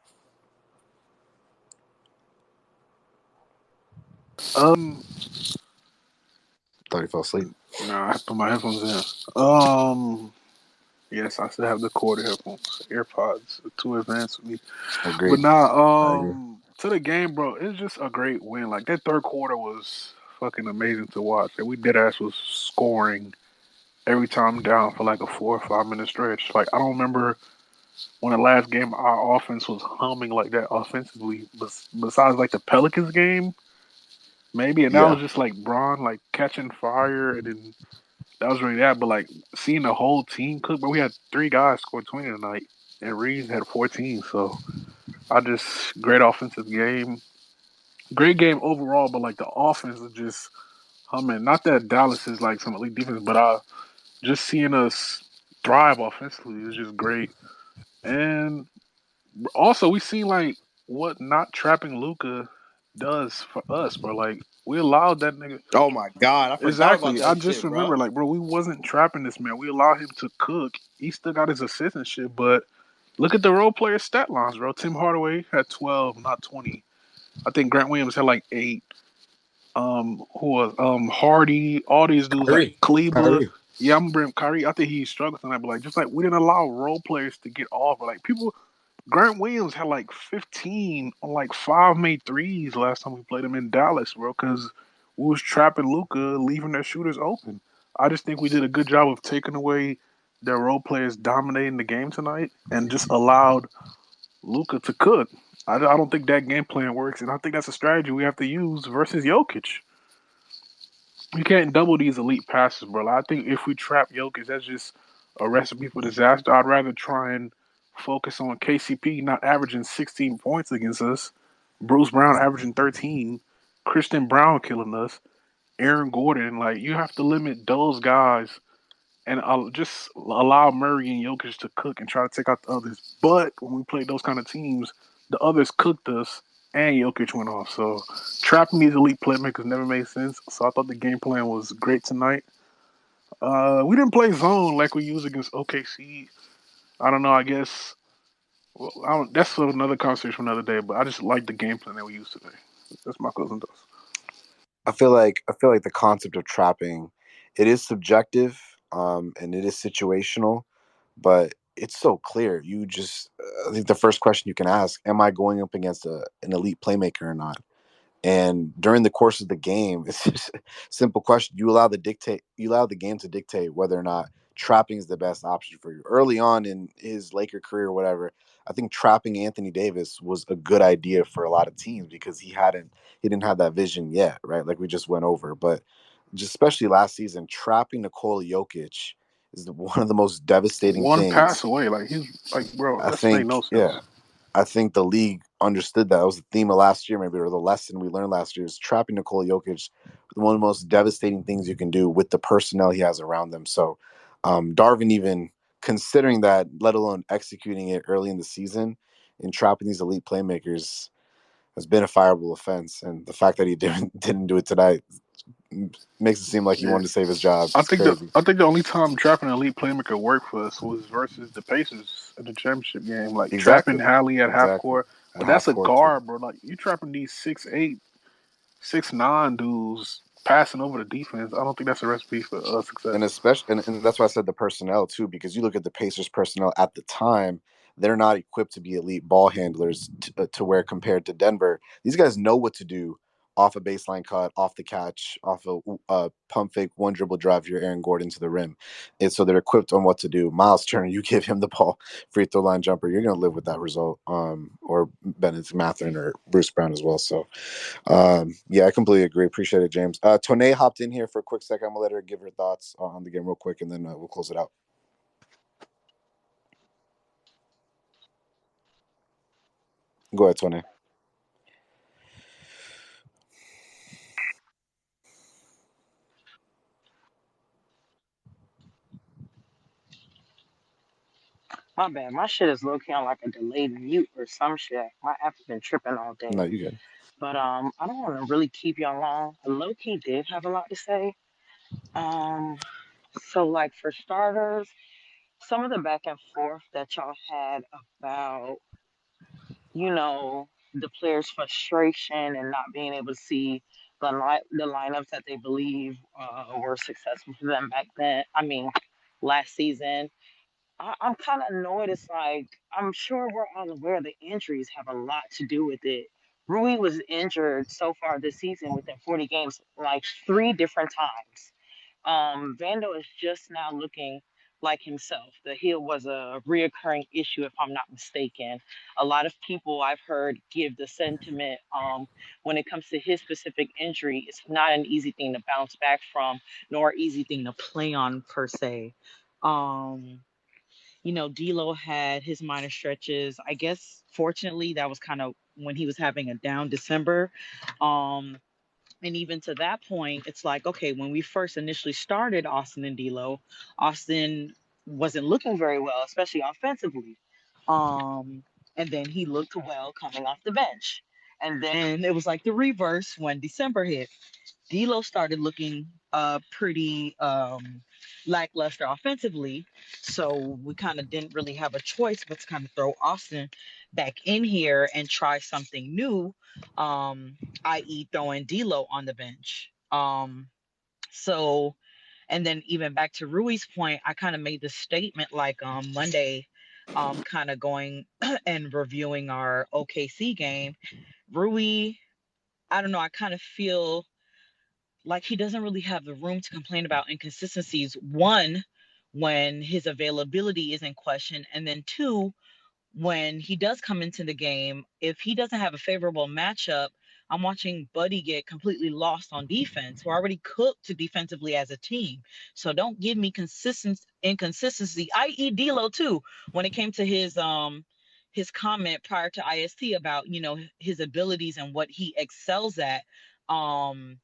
Um, Thought he fell asleep. nah, I put my headphones in. Yes, I still have the quarter headphones, AirPods, too advanced for me. But Agreed. I nah, agree. to the game, bro, it's just a great win. Like that third quarter was fucking amazing to watch. And we dead ass was scoring every time down for like a 4 or 5 minute stretch. Like I don't remember when the last game our offense was humming like that offensively. Besides like the Pelicans game, maybe, and that Yeah, was just like Braun like catching fire, and then that was really that. But like seeing the whole team cook, but we had 3 guys score 20 tonight, and Reeves had 14. So I just great offensive game, great game overall. But like the offense is just humming. Not that Dallas is like some elite defense, but just seeing us thrive offensively is just great. And also, we see like what not trapping Luca does for us, bro. Like we allowed that nigga. Oh my god, I forgot about Exactly. I that just shit, bro. remember, like, bro, we wasn't trapping this man. We allowed him to cook. He still got his assists and shit. But look at the role player stat lines, bro. Tim Hardaway had 12, not 20. I think Grant Williams had like 8. Who was Hardy? All these dudes like Kyrie, Kleba. Kyrie. Yeah, I'm gonna bring Kyrie. I think he struggled tonight, but like just like we didn't allow role players to get off. But like people, Grant Williams had like 15 on like 5 made threes last time we played him in Dallas, bro, because we was trapping Luca, leaving their shooters open. I just think we did a good job of taking away their role players dominating the game tonight and just allowed Luka to cook. I don't think that game plan works, and I think that's a strategy we have to use versus Jokic. You can't double these elite passes, bro. I think if we trap Jokic, that's just a recipe for disaster. I'd rather try and focus on KCP not averaging 16 points against us, Bruce Brown averaging 13, Christian Brown killing us, Aaron Gordon. Like, you have to limit those guys and just allow Murray and Jokic to cook and try to take out the others. But when we played those kind of teams, the others cooked us and Jokic went off. So trapping these elite playmakers never made sense. So I thought the game plan was great tonight. We didn't play zone like we used against OKC. I don't know. I guess that's another conversation for another day. But I just like the game plan that we used today. That's my closing thoughts. I feel like the concept of trapping, it is subjective, and it is situational, but it's so clear. I think the first question you can ask: am I going up against an elite playmaker or not? And during the course of the game, it's just a simple question. You allow the game to dictate whether or not trapping is the best option for you. Early on in his Laker career or whatever, I think trapping Anthony Davis was a good idea for a lot of teams because he didn't have that vision yet, right? Like we just went over. But just especially last season, trapping Nikola Jokic is one of the most devastating One pass things. away, like he's like, bro, I that's made think, no sense. yeah. I think the league understood that. It was the theme of last year, maybe, or the lesson we learned last year is trapping Nikola Jokic. One of the most devastating things you can do with the personnel he has around them. So, Darvin, even considering that, let alone executing it early in the season and trapping these elite playmakers, has been a fireable offense. And the fact that he didn't do it tonight makes it seem like he Yeah. wanted to save his job. I It's think the crazy. I think the only time trapping an elite playmaker worked for us was versus the Pacers in the championship game. Like trapping Exactly. Hallie at half Exactly. court, At but that's half a court, too. guard, bro. Like you trapping these 6'8", 6'9" dudes passing over the defense. I don't think that's a recipe for success. And especially, and that's why I said the personnel too, because you look at the Pacers personnel at the time, they're not equipped to be elite ball handlers to where compared to Denver, these guys know what to do off a baseline cut, off the catch, off a pump fake, one dribble drive your Aaron Gordon to the rim. And so they're equipped on what to do. Miles Turner, you give him the ball, free throw line jumper, you're going to live with that result. Or Bennett Mathurin or Bruce Brown as well. So yeah, I completely agree. Appreciate it, James. Tone hopped in here for a quick second. I'm gonna let her give her thoughts on the game real quick, and then we'll close it out. Go ahead, Tone. My bad. My shit is low key on like a delayed mute or some shit. My app's been tripping all No, day. you good. But I don't want to really keep y'all long. Low key did have a lot to say. Um, so like for starters, some of the back and forth that y'all had about, you know, the players' frustration and not being able to see the lineups that they believe were successful for them back then. I mean, last season. I'm kind of annoyed. It's like I'm sure we're all aware the injuries have a lot to do with it. Rui was injured so far this season within 40 games, like three different times. Vando is just now looking like himself. The heel was a reoccurring issue, if I'm not mistaken. A lot of people I've heard give the sentiment when it comes to his specific injury, it's not an easy thing to bounce back from, nor easy thing to play on per se. Um, D'Lo had his minor stretches. I guess fortunately that was kind of when he was having a down December. Um, and even to that point, it's like, okay, when we first initially started Austin and D'Lo, Austin wasn't looking very well, especially offensively. Um, and then he looked well coming off the bench. And then it was like the reverse when December hit. D'Lo started looking pretty lackluster offensively, so we kind of didn't really have a choice but to kind of throw Austin back in here and try something new, i.e., throwing D'Lo on the bench. So, and then even back to Rui's point, I kind of made this statement like Monday, kind of going and reviewing our OKC game. Rui, I don't know, I kind of feel like he doesn't really have the room to complain about inconsistencies. One, when his availability is in question. And then two, when he does come into the game, if he doesn't have a favorable matchup, I'm watching Buddy get completely lost on defense. We're already cooked defensively as a team. So don't give me inconsistency, i.e. D'Lo too, when it came to his comment prior to IST about, his abilities and what he excels at. In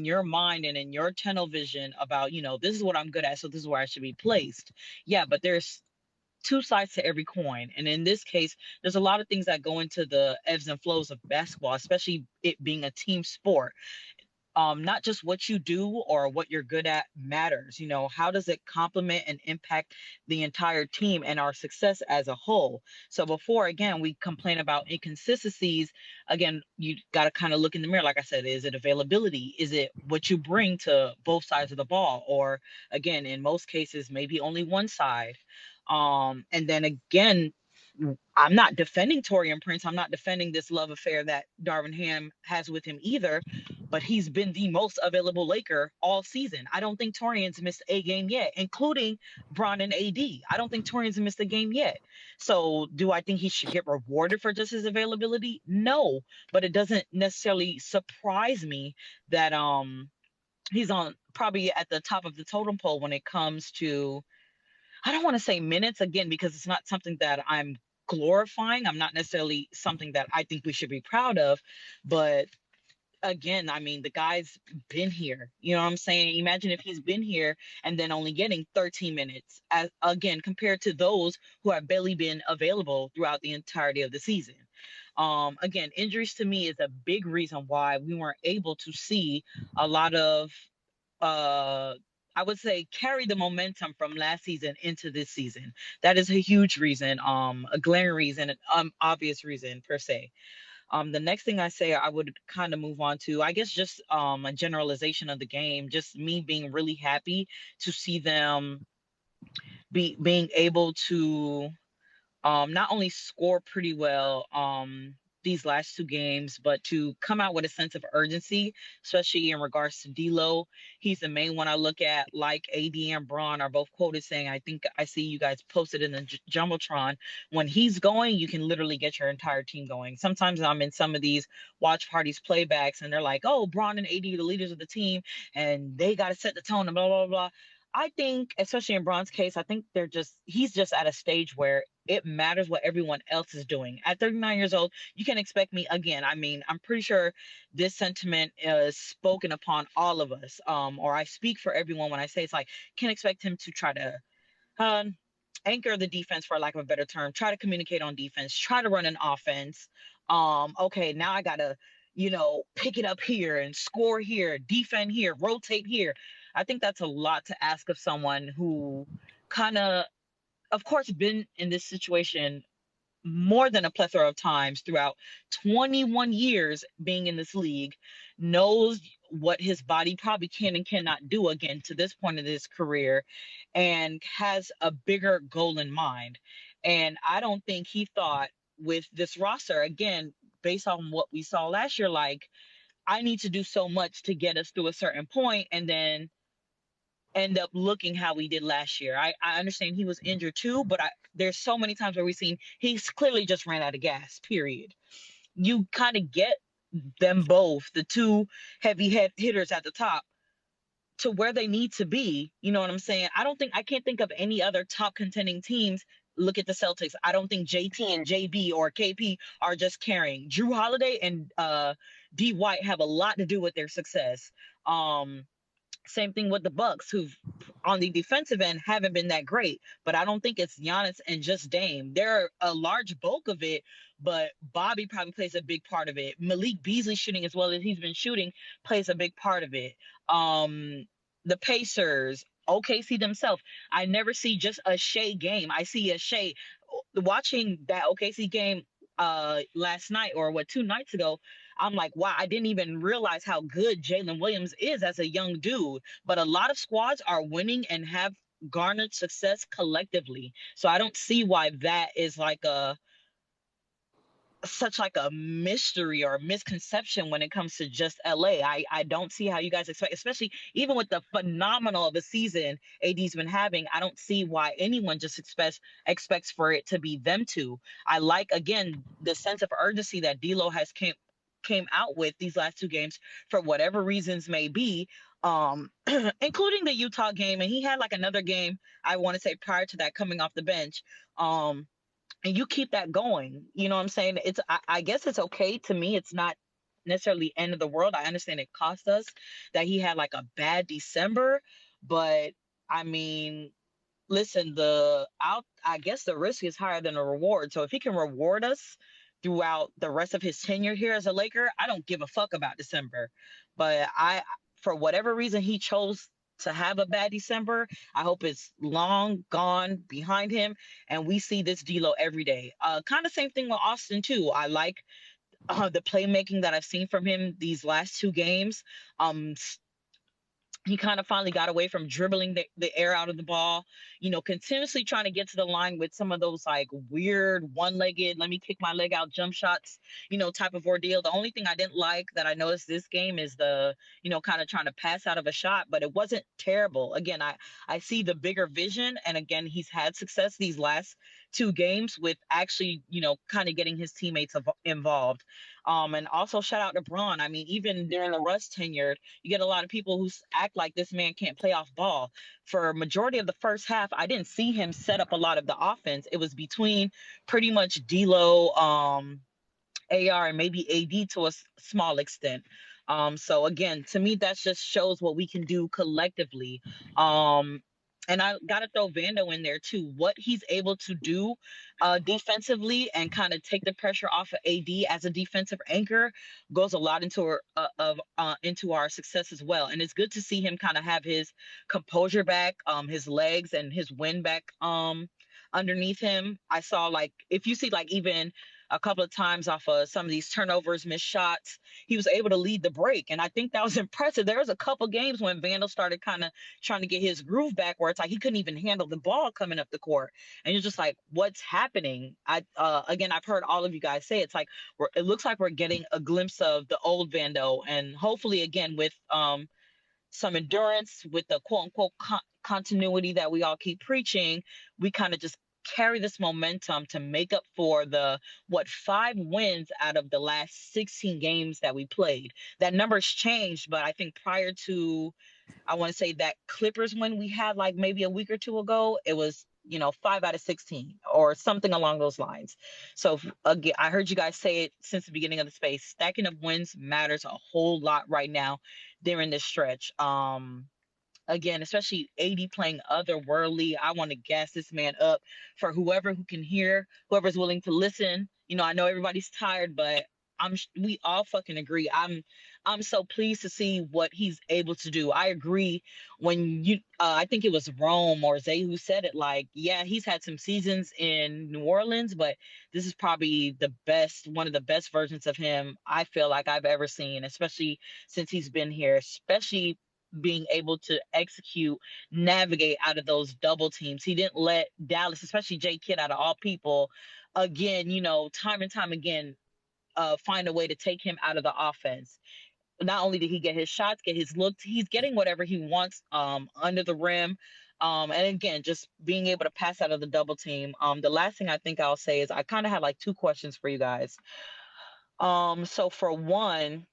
your mind and in your tunnel vision about, this is what I'm good at, so this is where I should be placed. Yeah, but there's two sides to every coin. And in this case, there's a lot of things that go into the ebbs and flows of basketball, especially it being a team sport. Not just what you do or what you're good at matters. How does it complement and impact the entire team and our success as a whole? So before, again, we complain about inconsistencies, again, you got to kind of look in the mirror. Like I said, is it availability? Is it what you bring to both sides of the ball? Or again, in most cases, maybe only one side. And then again, I'm not defending Torian Prince. I'm not defending this love affair that Darvin Ham has with him either, but he's been the most available Laker all season. I don't think Torian's missed a game yet, including Bron and AD. I don't think Torian's missed a game yet. So do I think he should get rewarded for just his availability? No, but it doesn't necessarily surprise me that he's on probably at the top of the totem pole when it comes to, I don't want to say minutes again, because it's not something that I'm glorifying. I'm not necessarily something that I think we should be proud of, but again, I mean, the guy's been here. You know what I'm saying? Imagine if he's been here and then only getting 13 minutes, again, compared to those who have barely been available throughout the entirety of the season. Again, injuries to me is a big reason why we weren't able to see a lot of I would say carry the momentum from last season into this season. That is a huge reason, a glaring reason, an obvious reason per se. The next thing I say, I would kind of move on to, I guess, just a generalization of the game. Just me being really happy to see them being able to not only score pretty well these last two games, but to come out with a sense of urgency, especially in regards to D'Lo. He's the main one I look at. Like AD and Braun are both quoted saying, I think I see you guys posted in the Jumbotron, when he's going, you can literally get your entire team going. Sometimes I'm in some of these watch parties playbacks and they're like, oh, Braun and AD, the leaders of the team, and they got to set the tone and blah, blah, blah. I think, especially in Braun's case, I think he's just at a stage where it matters what everyone else is doing. At 39 years old, you can expect me again. I mean, I'm pretty sure this sentiment is spoken upon all of us, or I speak for everyone when I say it's like, can't expect him to try to anchor the defense, for lack of a better term, try to communicate on defense, try to run an offense. Okay, now I gotta, pick it up here and score here, defend here, rotate here. I think that's a lot to ask of someone who kind of course, been in this situation more than a plethora of times throughout 21 years being in this league, knows what his body probably can and cannot do again to this point of his career, and has a bigger goal in mind. And I don't think he thought with this roster, again, based on what we saw last year, like, I need to do so much to get us through a certain point and then end up looking how we did last year. I understand he was injured too, but there's so many times where we've seen he's clearly just ran out of gas, period. You kind of get them both, the two heavy hitters at the top, to where they need to be. You know what I'm saying? I can't think of any other top contending teams. Look at the Celtics. I don't think JT and JB or KP are just carrying. Drew Holiday and D White have a lot to do with their success. Same thing with the Bucks, who on the defensive end haven't been that great. But I don't think it's Giannis and just Dame. They're a large bulk of it, but Bobby probably plays a big part of it. Malik Beasley shooting as well as he's been shooting plays a big part of it. The Pacers, OKC themselves. I never see just a Shea game. I see a Shea. Watching that OKC game last night, or 2 nights ago, I'm like, wow, I didn't even realize how good Jalen Williams is as a young dude. But a lot of squads are winning and have garnered success collectively. So I don't see why that is like such like a mystery or a misconception when it comes to just LA. I don't see how you guys expect, especially even with the phenomenal of a season AD's been having. I don't see why anyone just expects for it to be them two. I like again the sense of urgency that D'Lo has came out with these last two games for whatever reasons may be, including the Utah game, and he had like another game I want to say prior to that coming off the bench. And you keep that going. You know what I'm saying? I guess it's okay to me. It's not necessarily end of the world. I understand it cost us that he had like a bad December, but I mean, listen, I guess the risk is higher than the reward. So if he can reward us throughout the rest of his tenure here as a Laker, I don't give a fuck about December. But for whatever reason he chose to have a bad December, I hope it's long gone behind him and we see this D'Lo every day. Kind of same thing with Austin too. I like the playmaking that I've seen from him these last two games. Um, he kind of finally got away from dribbling the air out of the ball, continuously trying to get to the line with some of those like weird one-legged, let me kick my leg out jump shots, type of ordeal. The only thing I didn't like that I noticed this game is the, kind of trying to pass out of a shot, but it wasn't terrible. Again, I see the bigger vision. And again, he's had success these last two games with actually, kind of getting his teammates involved. And also shout out to Braun. I mean, even during the Russ tenure, you get a lot of people who act like this man can't play off ball. For majority of the first half, I didn't see him set up a lot of the offense. It was between pretty much D'Lo, AR, and maybe AD to a small extent. So again, to me, that just shows what we can do collectively. And I got to throw Vando in there too. What he's able to do defensively and kind of take the pressure off of AD as a defensive anchor goes a lot into our success as well. And it's good to see him kind of have his composure back, his legs and his wind back underneath him. I saw like if you see like even a couple of times off of some of these turnovers, missed shots, he was able to lead the break. And I think that was impressive. There was a couple games when Vandal started kind of trying to get his groove back where it's like he couldn't even handle the ball coming up the court. And you're just like, what's happening? Again, I've heard all of you guys say it's like it looks like we're getting a glimpse of the old Vando. And hopefully again with some endurance, with the quote unquote continuity that we all keep preaching, we kind of just carry this momentum to make up for the 5 wins out of the last 16 games that we played. That number's changed, but I think prior to, I want to say that Clippers win we had like maybe a week or two ago, it was 5 out of 16 or something along those lines. So again, I heard you guys say it since the beginning of the space. Stacking up wins matters a whole lot right now during this stretch. Again, especially AD playing otherworldly. I want to gas this man up for whoever who can hear, whoever's willing to listen. I know everybody's tired, but we all fucking agree. I'm so pleased to see what he's able to do. I agree when I think it was Rome or Zay who said it, like, yeah, he's had some seasons in New Orleans, but this is probably one of the best versions of him I feel like I've ever seen, especially since he's been here, especially being able to navigate out of those double teams. He didn't let Dallas, especially Jay Kidd, out of all people, again, time and time again, find a way to take him out of the offense. Not only did he get his shots, get his looks, he's getting whatever he wants under the rim. And again, just being able to pass out of the double team. The last thing I think I'll say is I kind of had like two questions for you guys. So for one,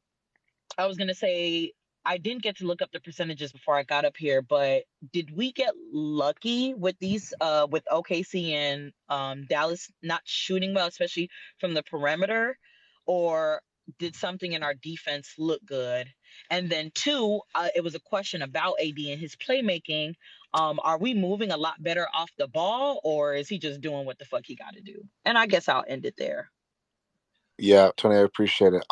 I was gonna say I didn't get to look up the percentages before I got up here, but did we get lucky with these with OKC and Dallas not shooting well, especially from the perimeter, or did something in our defense look good? And then two, it was a question about AD and his playmaking. Are we moving a lot better off the ball, or is he just doing what the fuck he got to do? And I guess I'll end it there. Yeah, Tony, I appreciate it.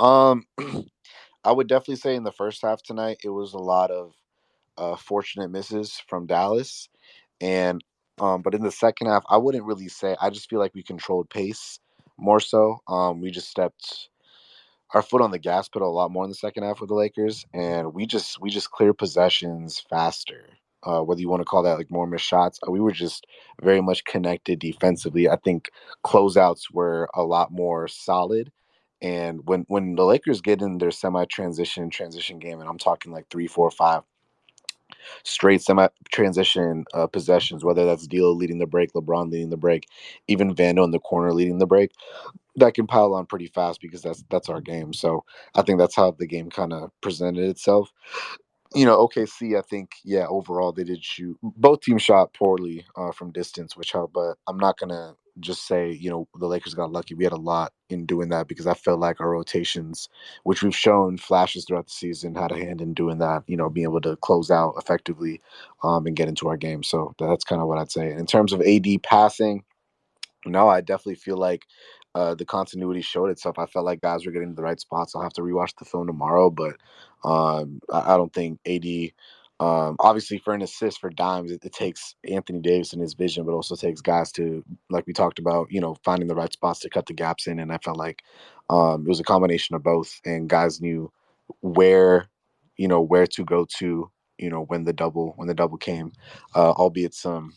I would definitely say in the first half tonight, it was a lot of fortunate misses from Dallas, and but in the second half, I wouldn't really say. I just feel like we controlled pace more so. We just stepped our foot on the gas pedal a lot more in the second half with the Lakers, and we just clear possessions faster. whether you want to call that like more missed shots. We were just very much connected defensively. I think closeouts were a lot more solid. And when the Lakers get in their transition game, and I'm talking like 3, 4, 5 straight semi-transition possessions, whether that's D'Lo leading the break, LeBron leading the break, even Vando in the corner leading the break, that can pile on pretty fast because that's our game. So I think that's how the game kind of presented itself. OKC, I think, yeah, overall they did shoot. Both teams shot poorly from distance, which helped. But I'm not gonna just say the Lakers got lucky. We had a lot in doing that because I felt like our rotations, which we've shown flashes throughout the season, had a hand in doing that. Being able to close out effectively and get into our game. So that's kind of what I'd say. In terms of AD passing, no, I definitely feel like the continuity showed itself. I felt like guys were getting to the right spots. I'll have to rewatch the film tomorrow, but I don't think AD. Obviously, for an assist for dimes, it takes Anthony Davis and his vision, but also takes guys to, like we talked about, finding the right spots to cut the gaps in. And I felt like it was a combination of both, and guys knew where, where to go to, when the double came, albeit some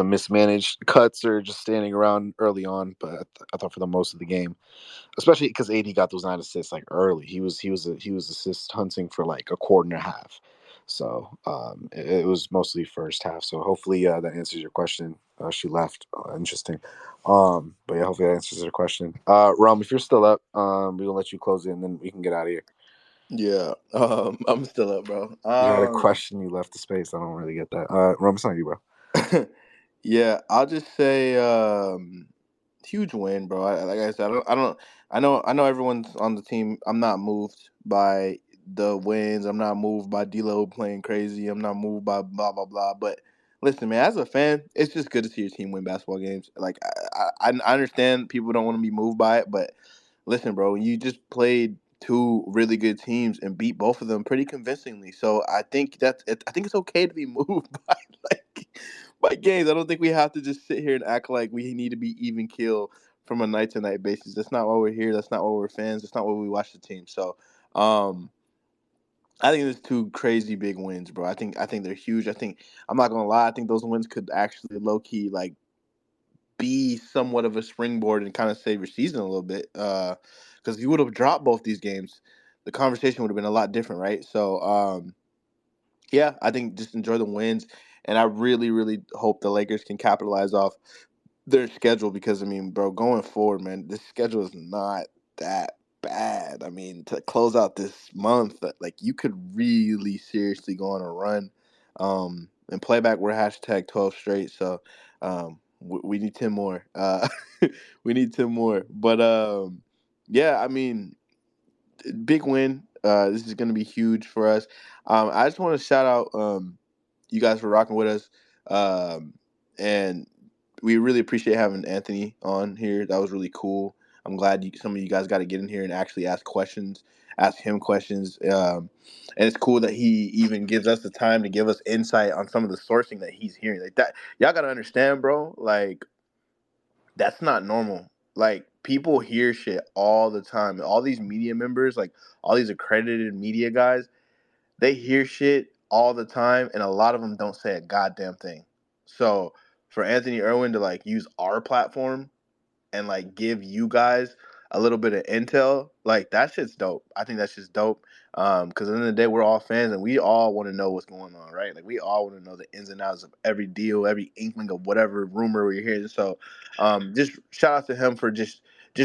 mismanaged cuts or just standing around early on. But I thought for the most of the game, especially because AD got those 9 assists like early, he was assist hunting for like a quarter and a half. So it was mostly first half. So hopefully that answers your question. She left. Interesting. But yeah, hopefully that answers your question. Rom, if you're still up, we'll let you close it and then we can get out of here. Yeah, I'm still up, bro. You had a question, you left the space. I don't really get that. Rom, it's not you, bro. Yeah, I'll just say huge win, bro. Like I said, I know everyone's on the team. I'm not moved by the wins. I'm not moved by D'Lo playing crazy. I'm not moved by blah blah blah. But listen, man, as a fan, it's just good to see your team win basketball games. Like I understand people don't want to be moved by it, but listen, bro, you just played two really good teams and beat both of them pretty convincingly. So I think I think it's okay to be moved by like by games. I don't think we have to just sit here and act like we need to be even kill from a night to night basis. That's not why we're here. That's not why we're fans. That's not why we watch the team. So I think there's two crazy big wins, bro. I think they're huge. I'm not gonna lie. I think those wins could actually low key like be somewhat of a springboard and kind of save your season a little bit. Because if you would have dropped both these games, the conversation would have been a lot different, right? So, yeah, I think just enjoy the wins, and I really, really hope the Lakers can capitalize off their schedule because I mean, bro, going forward, man, this schedule is not that bad. I mean, to close out this month, like you could really seriously go on a run. And playback, we're hashtag 12 straight, so we need 10 more. We need 10 more. But yeah, I mean, big win. This is going to be huge for us. I just want to shout out you guys for rocking with us. And we really appreciate having Anthony on here. That was really cool. I'm glad some of you guys got to get in here and actually ask him questions. And it's cool that he even gives us the time to give us insight on some of the sourcing that he's hearing. Like that, y'all got to understand, bro. Like that's not normal. Like people hear shit all the time. All these media members, like all these accredited media guys, they hear shit all the time, and a lot of them don't say a goddamn thing. So for Anthony Irwin to like use our platform and like give you guys a little bit of intel, like that shit's dope. I think that's just dope. Because at the end of the day, we're all fans and we all want to know what's going on, right? Like we all want to know the ins and outs of every deal, every inkling of whatever rumor we're hearing. So, just shout out to him for just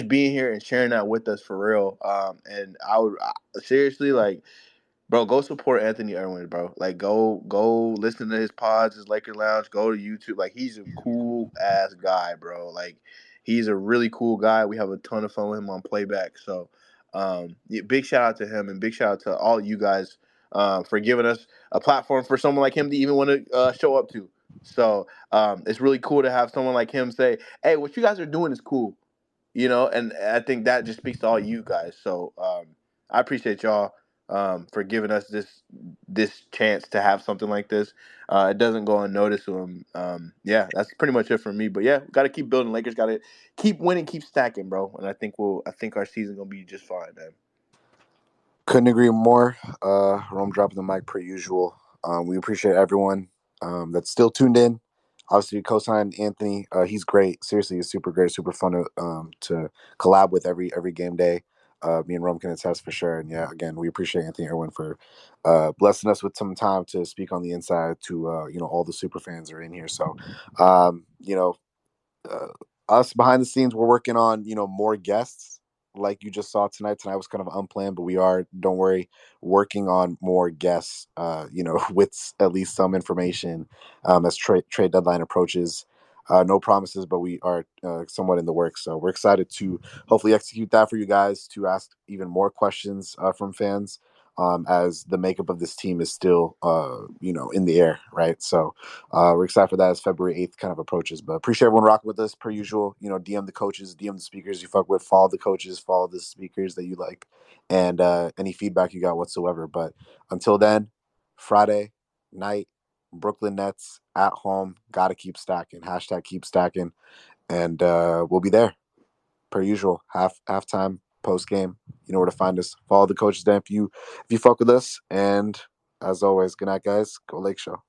being here and sharing that with us for real. And seriously like bro, go support Anthony Irwin, bro. Like, go listen to his pods, his Laker Lounge. Go to YouTube. Like, he's a cool ass guy, bro. Like, he's a really cool guy. We have a ton of fun with him on playback. So, yeah, big shout out to him and big shout out to all you guys for giving us a platform for someone like him to even want to show up to. So, it's really cool to have someone like him say, "Hey, what you guys are doing is cool," and I think that just speaks to all you guys. So, I appreciate y'all for giving us this chance to have something like this. It doesn't go unnoticed. So, yeah, that's pretty much it for me. But yeah, got to keep building. Lakers got to keep winning, keep stacking, bro. And I think our season gonna be just fine, man. Couldn't agree more. Rome dropping the mic per usual. We appreciate everyone that's still tuned in. Obviously, co-sign Anthony. He's great. Seriously, he's super great, super fun to collab with every game day. Me and Rome can attest for sure. And yeah, again, we appreciate Anthony Irwin for blessing us with some time to speak on the inside to all the super fans are in here. So uh, us behind the scenes, we're working on more guests like you just saw tonight. Tonight was kind of unplanned, but we are, don't worry, working on more guests with at least some information as trade deadline approaches. No promises, but we are somewhat in the works, so we're excited to hopefully execute that for you guys, to ask even more questions from fans, as the makeup of this team is still in the air, right? So we're excited for that as February 8th kind of approaches. But appreciate everyone rocking with us per usual. DM the coaches, DM the speakers you fuck with, follow the coaches, follow the speakers that you like, and any feedback you got whatsoever. But until then, Friday night, Brooklyn Nets at home. Gotta keep stacking. Hashtag keep stacking. And we'll be there per usual. Halftime, post game. You know where to find us. Follow the coaches then if you fuck with us. And as always, good night, guys. Go Lake Show.